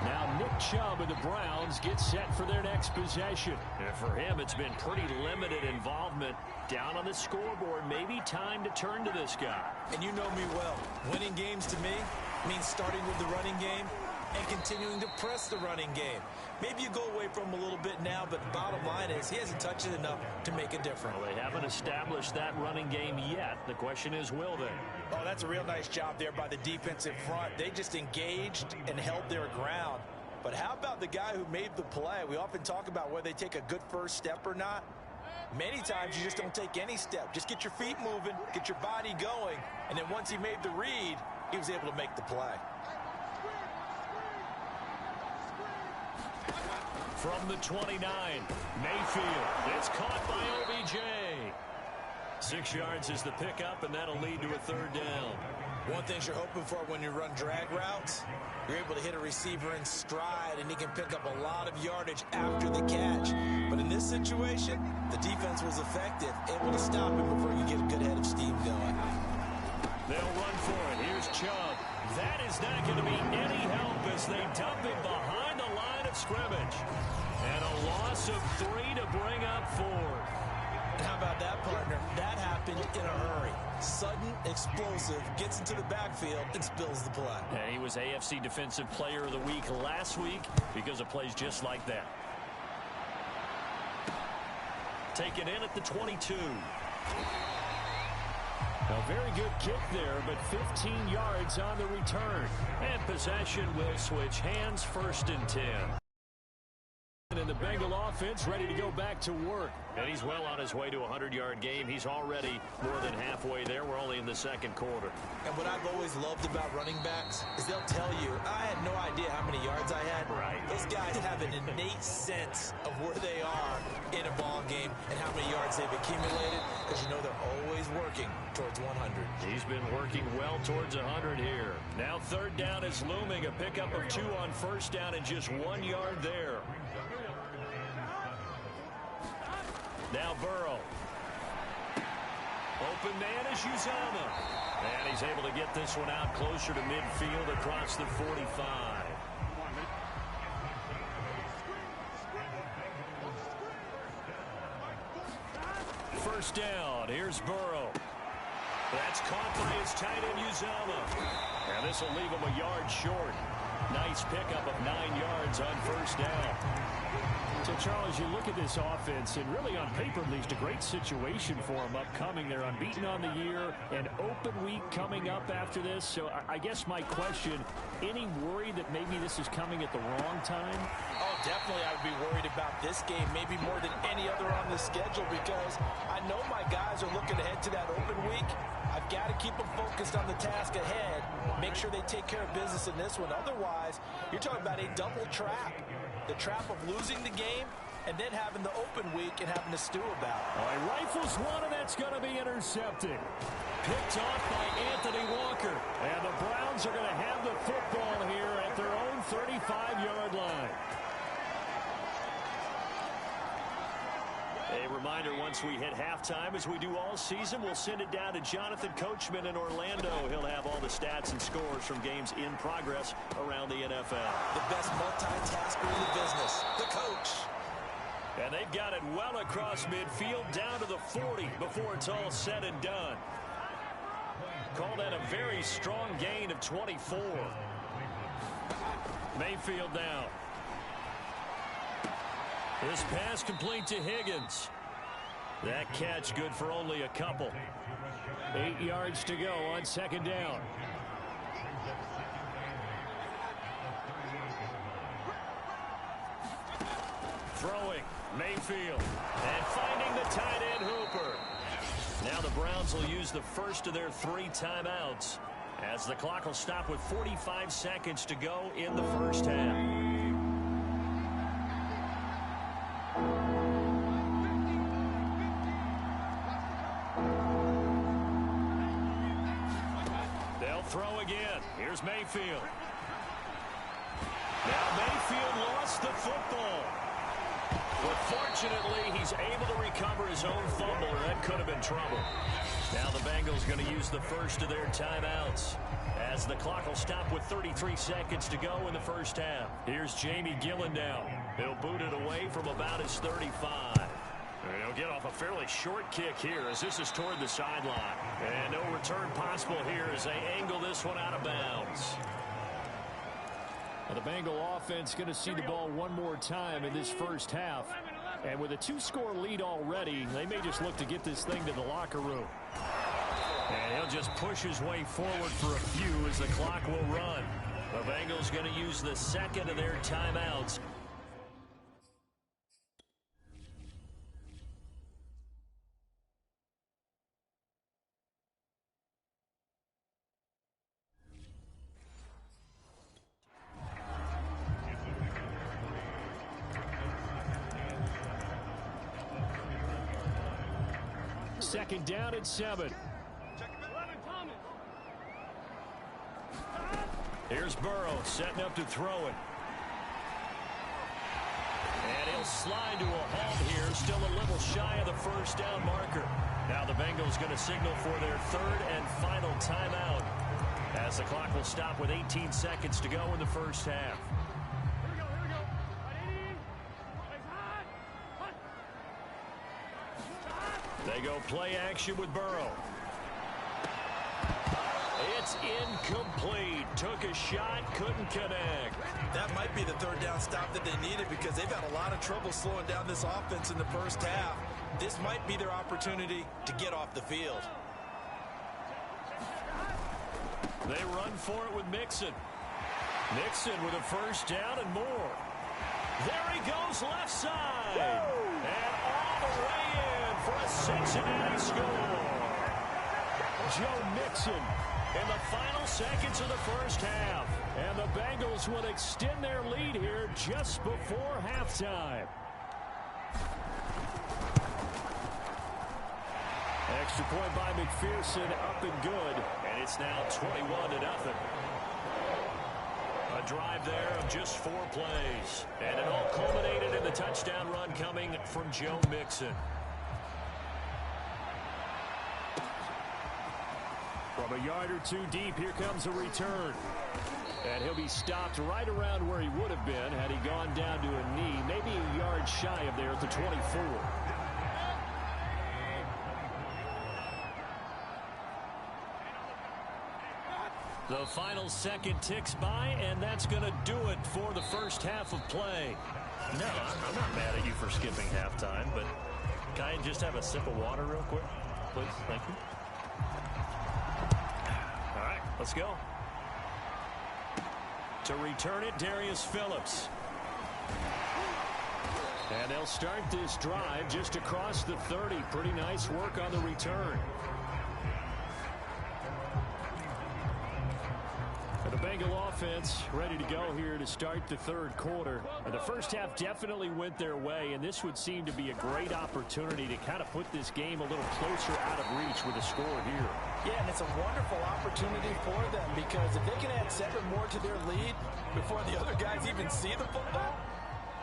Now Nick Chubb and the Browns get set for their next possession. And for him, it's been pretty limited involvement down on the scoreboard. Maybe time to turn to this guy. And you know me well. Winning games to me means starting with the running game and continuing to press the running game. Maybe you go away from him a little bit now, but the bottom line is he hasn't touched it enough to make a difference. Well, they haven't established that running game yet. The question is, will they? Oh, that's a real nice job there by the defensive front. They just engaged and held their ground. But how about the guy who made the play? We often talk about whether they take a good first step or not. Many times you just don't take any step. Just get your feet moving, get your body going, and then once he made the read, he was able to make the play. From the 29, Mayfield. It's caught by OBJ. 6 yards is the pickup, and that'll lead to a third down. One thing you're hoping for when you run drag routes, you're able to hit a receiver in stride, and he can pick up a lot of yardage after the catch. But in this situation, the defense was effective, able to stop him before you get a good head of steam going. They'll run for it. Here's Chubb. That is not going to be any help as they dump him behind the line of scrimmage. And a loss of 3 to bring up 4. How about that, partner? That happened in a hurry. Sudden, explosive, gets into the backfield and spills the play. And he was AFC Defensive Player of the Week last week because of plays just like that. Taken in at the 22. A very good kick there, but 15 yards on the return. And possession will switch hands, 1st and 10. And the Bengal offense ready to go back to work. And he's well on his way to a 100-yard game. He's already more than halfway there. We're only in the 2nd quarter. And what I've always loved about running backs is they'll tell you, I had no idea how many yards I had. Right. Those guys have an innate sense of where they are in a ball game and how many yards they've accumulated, because you know they're always working towards 100. He's been working well towards 100 here. Now 3rd down is looming. A pickup of 2 on 1st down and just 1 yard there. Now Burrow. Open man is Uzama. And he's able to get this one out closer to midfield across the 45. First down. Here's Burrow. That's caught by his tight end Uzama. And this will leave him a yard short. Nice pickup of 9 yards on 1st down. So, Charles, you look at this offense, and really on paper, at least, a great situation for them upcoming. They're unbeaten on the year, an open week coming up after this. So I guess my question, any worry that maybe this is coming at the wrong time? Oh, definitely I would be worried about this game, maybe more than any other on the schedule, because I know my guys are looking ahead to that open week. I've got to keep them focused on the task ahead, make sure they take care of business in this one. Otherwise, you're talking about a double trap. The trap of losing the game and then having the open week and having to stew about it. All right, rifles one, and that's going to be intercepted. Picked off by Anthony Walker. And the Browns are going to have the football here at their own 35-yard line. A reminder, once we hit halftime, as we do all season, we'll send it down to Jonathan Coachman in Orlando. He'll have all the stats and scores from games in progress around the NFL. The best multitasker in the business, the coach. And they've got it well across midfield down to the 40 before it's all said and done. Call that a very strong gain of 24. Mayfield now. This pass complete to Higgins. That catch good for only a couple. 8 yards to go on second down. Throwing, Mayfield. And finding the tight end Hooper. Now the Browns will use the first of their 3 timeouts as the clock will stop with 45 seconds to go in the first half. Throw again. Here's Mayfield. Now Mayfield lost the football. But fortunately, he's able to recover his own fumble, or that could have been trouble. Now the Bengals going to use the first of their timeouts as the clock will stop with 33 seconds to go in the first half. Here's Jamie Gillen now. He'll boot it away from about his 35. And he'll get off a fairly short kick here as this is toward the sideline. And no return possible here as they angle this one out of bounds. Well, the Bengal offense going to see the ball one more time in this first half. And with a 2-score lead already, they may just look to get this thing to the locker room. And he'll just push his way forward for a few as the clock will run. The Bengals going to use the second of their timeouts. Second down and 7. Here's Burrow setting up to throw it. And he'll slide to a halt here, still a little shy of the first down marker. Now the Bengals going to signal for their third and final timeout as the clock will stop with 18 seconds to go in the first half. They go play action with Burrow. It's incomplete. Took a shot, couldn't connect. That might be the third down stop that they needed because they've had a lot of trouble slowing down this offense in the first half. This might be their opportunity to get off the field. They run for it with Mixon. Mixon with a first down and more. There he goes left side. And all the way in for a Cincinnati score. Joe Mixon in the final seconds of the first half. And the Bengals will extend their lead here just before halftime. Extra point by McPherson, up and good. And it's now 21-0. A drive there of just 4 plays. And it all culminated in the touchdown run coming from Joe Mixon. From a yard or 2 deep, here comes a return. And he'll be stopped right around where he would have been had he gone down to a knee, maybe a yard shy of there at the 24. The final second ticks by, and that's going to do it for the first half of play. No, I'm not mad at you for skipping halftime, but can I just have a sip of water real quick, please? Thank you. All right, let's go. To return it, Darius Phillips. And they'll start this drive just across the 30. Pretty nice work on the return. And the Bengal offense ready to go here to start the third quarter. And the first half definitely went their way, and this would seem to be a great opportunity to kind of put this game a little closer out of reach with a score here. Yeah, and it's a wonderful opportunity for them because if they can add 7 more to their lead before the other guys even see the football,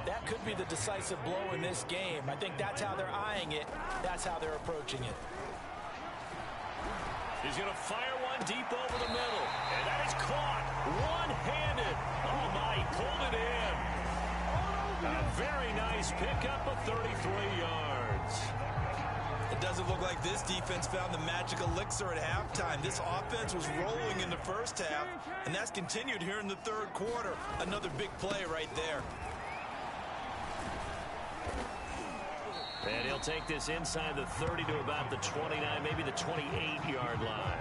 that could be the decisive blow in this game. I think that's how they're eyeing it. That's how they're approaching it. He's going to fire one deep over the middle. And that is caught one-handed. Oh, my, he pulled it in. A very nice pickup of 33 yards. It doesn't look like this defense found the magic elixir at halftime. This offense was rolling in the first half, and that's continued here in the third quarter. Another big play right there. And he'll take this inside the 30 to about the 29, maybe the 28-yard line.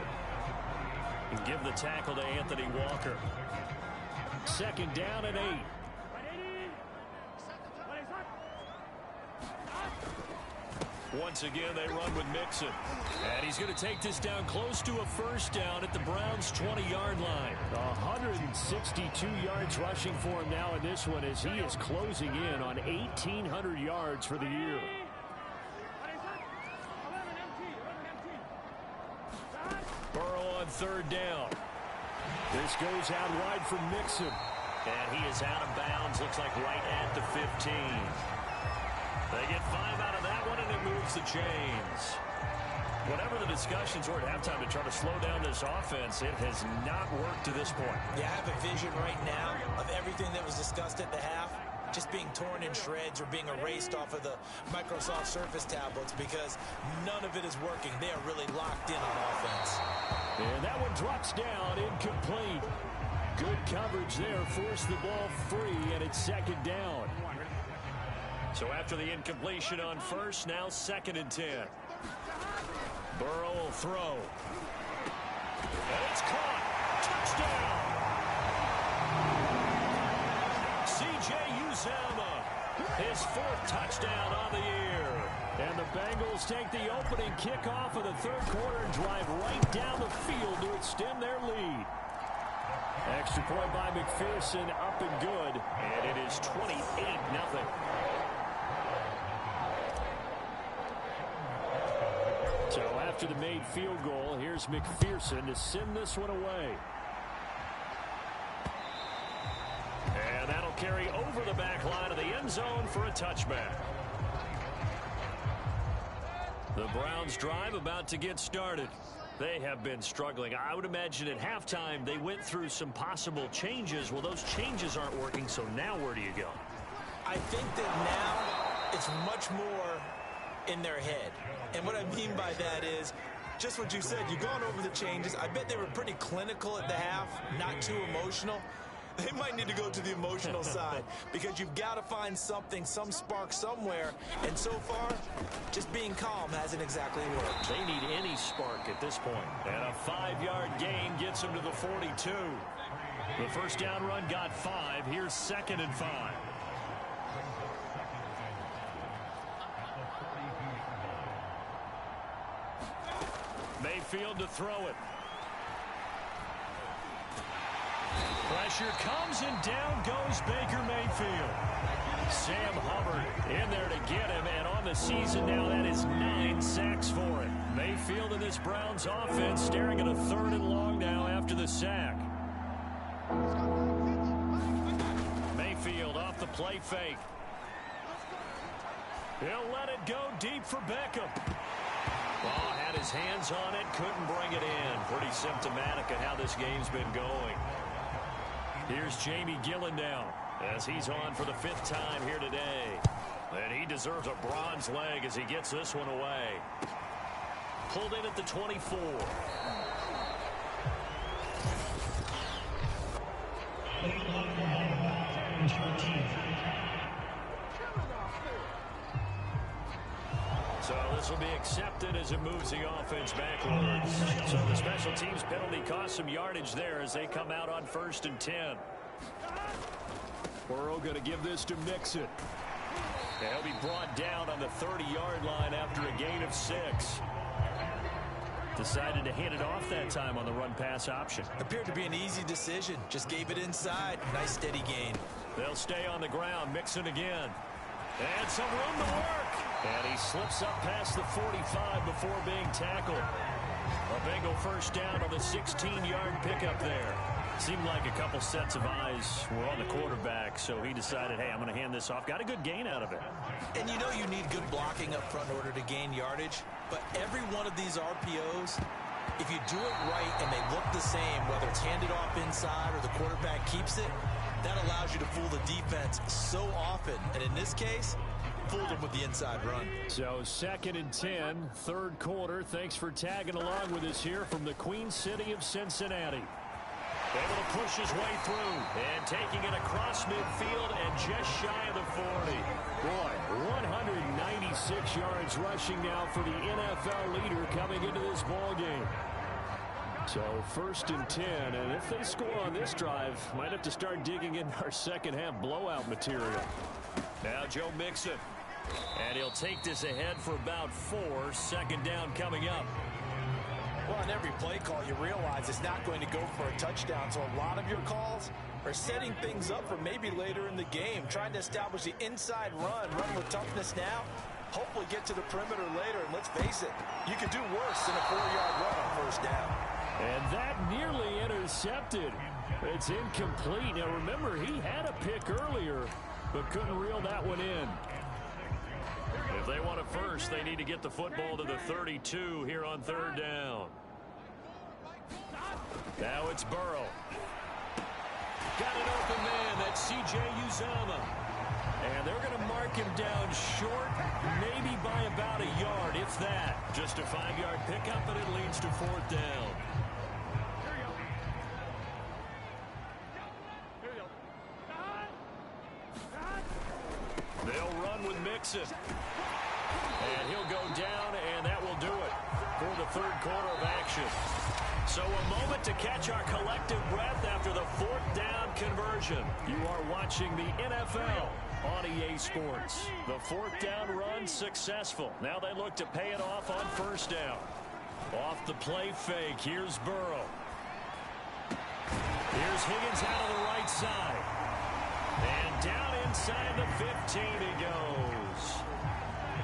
And give the tackle to Anthony Walker. Second down and 8. Once again, they run with Mixon. And he's going to take this down close to a first down at the Browns' 20-yard line. 162 yards rushing for him now in this one as he is closing in on 1,800 yards for the year. Burrow on third down. This goes out wide for Mixon. And he is out of bounds, looks like right at the 15. They get 5 out of that one, and it moves the chains. Whatever the discussions were at halftime to try to slow down this offense, it has not worked to this point. Yeah, I have a vision right now of everything that was discussed at the half just being torn in shreds or being erased off of the Microsoft Surface tablets because none of it is working. They are really locked in on offense. And that one drops down, incomplete. Good coverage there, forced the ball free, and it's second down. So after the incompletion on first, now second and 10. Burrow will throw. And it's caught. Touchdown. C.J. Uzomah, his 4th touchdown on the year. And the Bengals take the opening kickoff of the third quarter and drive right down the field to extend their lead. Extra point by McPherson, up and good. And it is 28-0. So after the made field goal, here's McPherson to send this one away. And that'll carry over the back line of the end zone for a touchback. The Browns drive about to get started. They have been struggling. I would imagine at halftime they went through some possible changes. Well, those changes aren't working, so now where do you go? I think that now it's much more in their head. And what I mean by that is just what you said. You've gone over the changes. I bet they were pretty clinical at the half, not too emotional. They might need to go to the emotional side because you've got to find something, some spark somewhere. And so far, just being calm hasn't exactly worked. They need any spark at this point. And a 5-yard gain gets them to the 42. The first down run got 5. Here's second and 5. Mayfield to throw it. Pressure comes and down goes Baker Mayfield. Sam Hubbard in there to get him, and on the season now that is 9 sacks for it. Mayfield and this Browns offense staring at a 3rd and long now after the sack. Mayfield off the play fake. He'll let it go deep for Beckham. Ball had his hands on it, couldn't bring it in. Pretty symptomatic of how this game's been going. Here's Jamie Gillendown as he's on for the 5th time here today. And he deserves a bronze leg as he gets this one away. Pulled in at the 24. So this will be accepted as it moves the offense backwards. So the special teams penalty cost some yardage there as they come out on 1st and 10. Burrow going to give this to Mixon. And he'll be brought down on the 30-yard line after a gain of 6. Decided to hand it off that time on the run-pass option. Appeared to be an easy decision. Just gave it inside. Nice steady gain. They'll stay on the ground. Mixon again. And some room to work. And he slips up past the 45 before being tackled. A Bengal first down on the 16-yard pickup there. Seemed like a couple sets of eyes were on the quarterback, so he decided, hey, I'm going to hand this off. Got a good gain out of it. And you know you need good blocking up front in order to gain yardage. But every one of these RPOs, if you do it right and they look the same, whether it's handed off inside or the quarterback keeps it, That allows you to fool the defense so often. And in this case, fooled them with the inside run. So 2nd and 10, third quarter. Thanks for tagging along with us here from the Queen City of Cincinnati. Able to push his way through and taking it across midfield and just shy of the 40. Boy, 196 yards rushing now for the NFL leader coming into this ball game. So 1st and 10, and if they score on this drive, might have to start digging in our second half blowout material. Now Joe Mixon. And he'll take this ahead for about 4. 2nd down coming up. Well, on every play call, you realize it's not going to go for a touchdown. So a lot of your calls are setting things up for maybe later in the game, trying to establish the inside run with toughness now, hopefully get to the perimeter later. And let's face it, you could do worse than a 4-yard run on 1st down. And that nearly intercepted. It's incomplete. Now, remember, he had a pick earlier, but couldn't reel that one in. If they want a first, they need to get the football to the 32 here on 3rd down. Now it's Burrow. Got an open man. That's C.J. Uzomah. And they're going to mark him down short, maybe by about a yard, if that. Just a 5-yard pickup, and it leads to 4th down. They'll run with Mixon. And he'll go down, and that will do it for the 3rd quarter of action. So a moment to catch our collective breath after the 4th down conversion. You are watching the NFL on EA Sports. The 4th down run successful. Now they look to pay it off on 1st down. Off the play fake, here's Burrow. Here's Higgins out of the right side. And down inside the 15 he goes.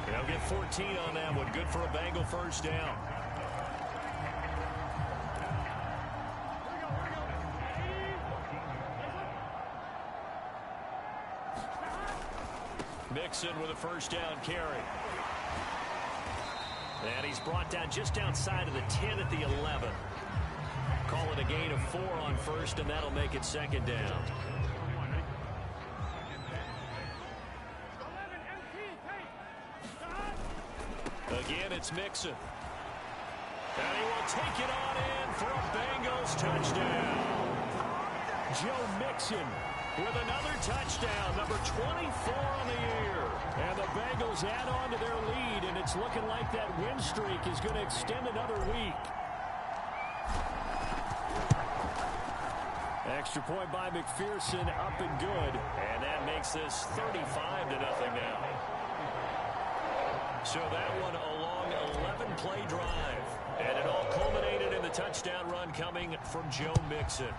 They'll get 14 on that one. Good for a Bengal 1st down. Mixon with a 1st down carry. And he's brought down just outside of the 10 at the 11. Call it a gain of 4 on 1st, and that'll make it 2nd down. Again, it's Mixon. And he will take it on in for a Bengals touchdown. Joe Mixon with another touchdown, number 24 on the year. And the Bengals add on to their lead, and it's looking like that win streak is going to extend another week. Extra point by McPherson, up and good. And that makes this 35-0 now. So that one a long 11-play drive. And it all culminated in the touchdown run coming from Joe Mixon.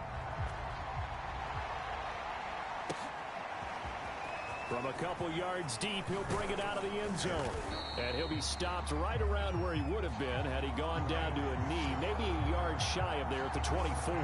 From a couple yards deep, he'll bring it out of the end zone. And he'll be stopped right around where he would have been had he gone down to a knee, maybe a yard shy of there at the 24.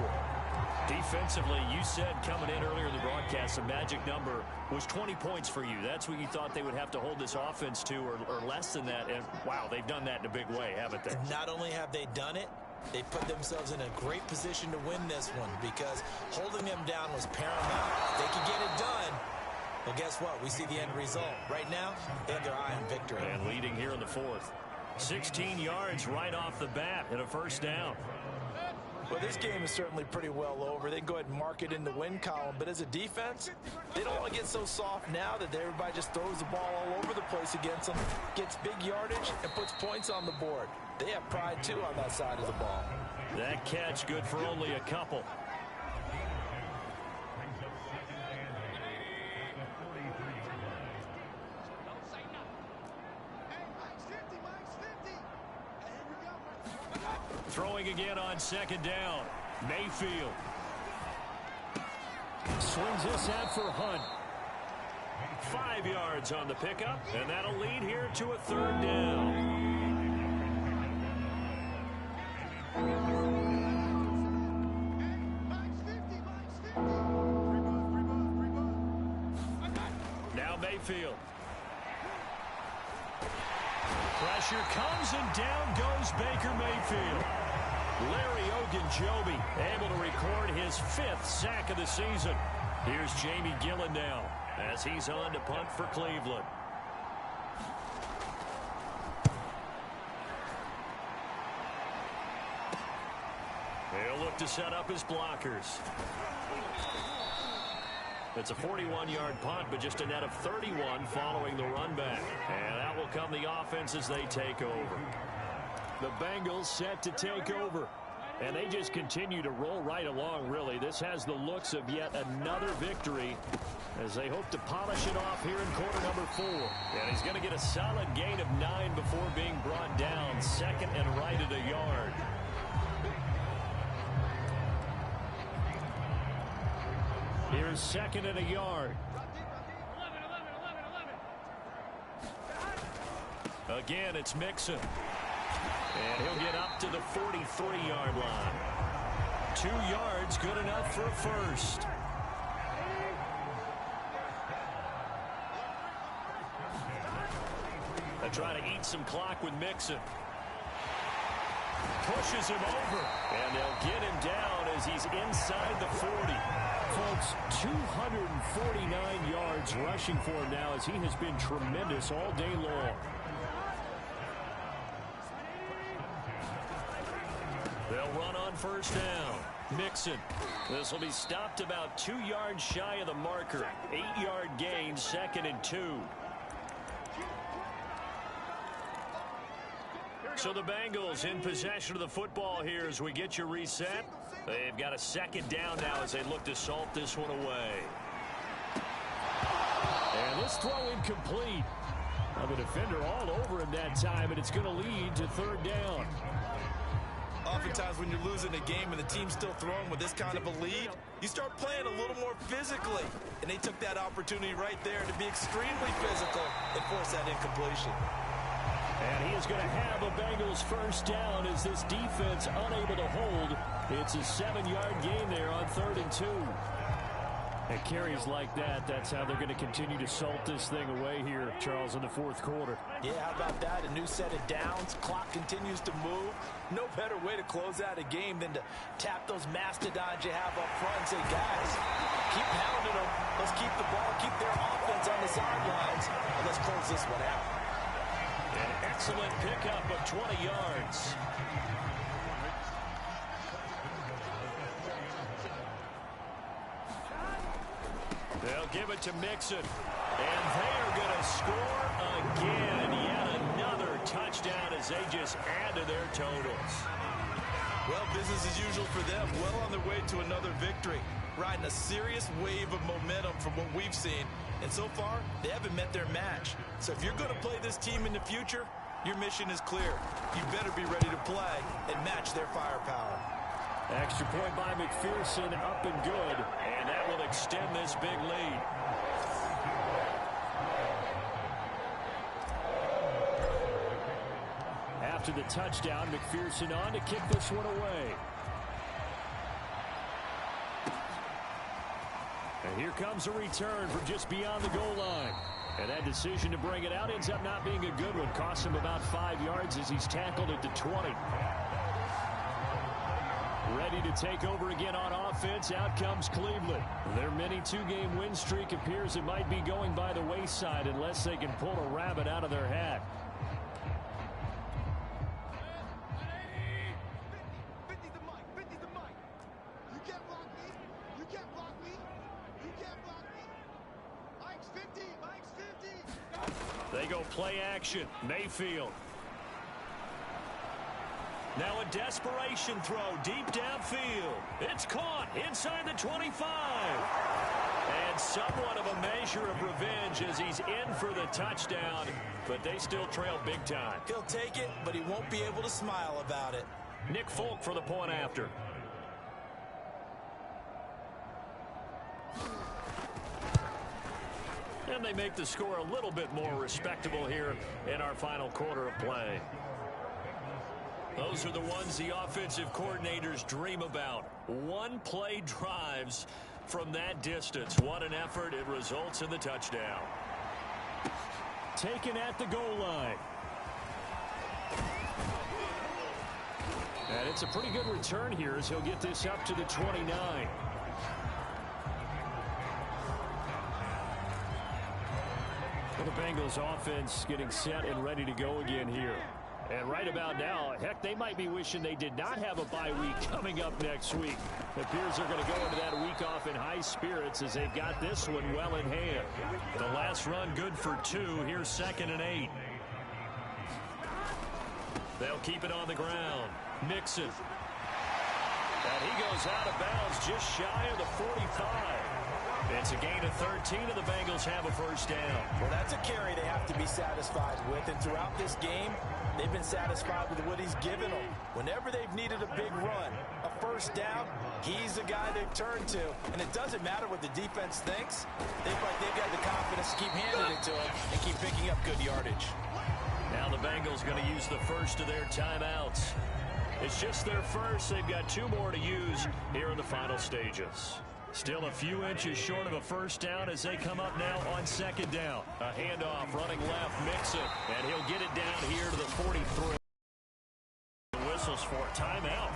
Defensively, you said coming in earlier in the broadcast, the magic number was 20 points for you. That's what you thought they would have to hold this offense to, or less than that. And, wow, they've done that in a big way, haven't they? Not only have they done it, they put themselves in a great position to win this one because holding them down was paramount. If they could get it done, well, guess what? We see the end result. Right now, they have their eye on victory. And leading here in the 4th. 16 yards right off the bat and a 1st down. Well, this game is certainly pretty well over. They can go ahead and mark it in the win column. But as a defense, they don't want to get so soft now that everybody just throws the ball all over the place against them, gets big yardage, and puts points on the board. They have pride, too, on that side of the ball. That catch good for only a couple. Throwing again on 2nd down. Mayfield. Swings this out for Hunt. 5 yards on the pickup, and that'll lead here to a 3rd down. Now Mayfield. Pressure comes, and down goes Baker Mayfield. Larry Ogunjobi able to record his 5th sack of the season. Here's Jamie Gillen now as he's on to punt for Cleveland. He'll look to set up his blockers. It's a 41-yard punt, but just a net of 31 following the run back. And that will come the offense as they take over. The Bengals set to take over. And they just continue to roll right along, really. This has the looks of yet another victory as they hope to polish it off here in quarter number 4. And he's going to get a solid gain of 9 before being brought down. Second and right at a yard. Here's second and a yard. Again, it's Mixon. And he'll get up to the 43-yard line. 2 yards, good enough for a first. They try to eat some clock with Mixon. Pushes him over. And they'll get him down as he's inside the 40. Folks, 249 yards rushing for him now as he has been tremendous all day long. They'll run on first down. Mixon. This will be stopped about 2 yards shy of the marker. 8-yard gain, second and 2. So the Bengals in possession of the football here as we get you reset. They've got a second down now as they look to salt this one away. And this throw incomplete. Now the defender all over him that time, and it's going to lead to third down. Oftentimes when you're losing a game and the team's still throwing with this kind of a lead, you start playing a little more physically. And they took that opportunity right there to be extremely physical and force that incompletion. And he is going to have a Bengals first down as this defense unable to hold. It's a 7-yard gain there on 3rd and 2. And carries like that, that's how they're going to continue to salt this thing away here, Charles, in the 4th quarter. Yeah, how about that? A new set of downs. Clock continues to move. No better way to close out a game than to tap those mastodons you have up front and say, guys, keep pounding them. Let's keep the ball, keep their offense on the sidelines, and let's close this one out. An excellent pickup of 20 yards. They'll give it to Mixon. And they are going to score again. Yet another touchdown as they just add to their totals. Well, business as usual for them. Well on their way to another victory. Riding a serious wave of momentum from what we've seen. And so far, they haven't met their match. So if you're going to play this team in the future, your mission is clear. You better be ready to play and match their firepower. Extra point by McPherson, up and good. And that will extend this big lead. After the touchdown, McPherson on to kick this one away. And here comes a return from just beyond the goal line. And that decision to bring it out ends up not being a good one. Costs him about 5 yards as he's tackled at the 20. Ready to take over again on offense. Out comes Cleveland. Their mini 2-game win streak appears it might be going by the wayside unless they can pull a rabbit out of their hat. They go play action. Mayfield. Now a desperation throw deep downfield. It's caught inside the 25. And somewhat of a measure of revenge as he's in for the touchdown. But they still trail big time. He'll take it, but he won't be able to smile about it. Nick Folk for the point after. And they make the score a little bit more respectable here in our final quarter of play. Those are the ones the offensive coordinators dream about. One-play drives from that distance. What an effort. It results in the touchdown. Taken at the goal line. And it's a pretty good return here as he'll get this up to the 29. Bengals offense getting set and ready to go again here. And right about now, heck, they might be wishing they did not have a bye week coming up next week. It appears they're going to go into that week off in high spirits as they've got this one well in hand. The last run good for 2. Here's 2nd and 8. They'll keep it on the ground. Mixon. And he goes out of bounds just shy of the 45. It's a gain of 13, and the Bengals have a first down. Well, that's a carry they have to be satisfied with. And throughout this game, they've been satisfied with what he's given them. Whenever they've needed a big run, a first down, he's the guy they turn to. And it doesn't matter what the defense thinks. They've got the confidence to keep handing it to him and keep picking up good yardage. Now the Bengals going to use the first of their timeouts. It's just their first. They've got 2 more to use here in the final stages. Still a few inches short of a first down as they come up now on 2nd down. A handoff running left, Mixon, and he'll get it down here to the 43. The whistles for timeout.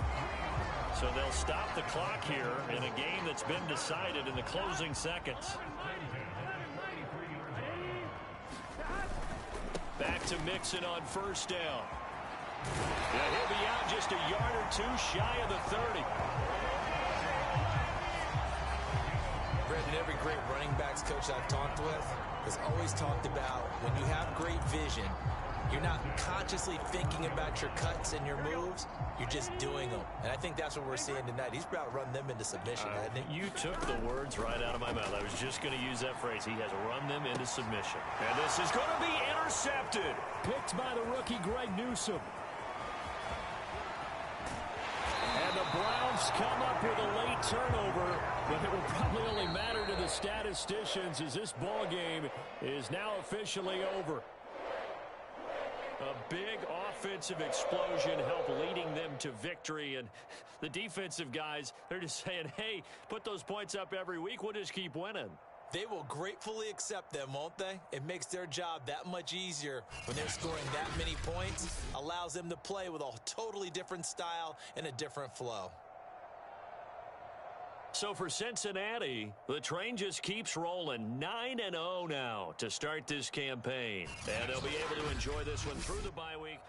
So they'll stop the clock here in a game that's been decided in the closing seconds. Back to Mixon on first down. Yeah, he'll be out just a yard or 2 shy of the 30. Brendan, every great running backs coach I've talked with has always talked about when you have great vision, you're not consciously thinking about your cuts and your moves, you're just doing them. And I think that's what we're seeing tonight. He's about to run them into submission, hasn't he? You took the words right out of my mouth. I was just going to use that phrase. He has run them into submission. And this is going to be intercepted. Picked by the rookie Greg Newsome. And the Browns come up with a late turnover, but it will probably only matter to the statisticians as this ball game is now officially over. A big offensive explosion helped leading them to victory, and the defensive guys, they're just saying, hey, put those points up every week, we'll just keep winning. They will gratefully accept them, won't they? It makes their job that much easier when they're scoring that many points. Allows them to play with a totally different style and a different flow. So for Cincinnati, the train just keeps rolling. 9-0 now to start this campaign. And they'll be able to enjoy this one through the bye week.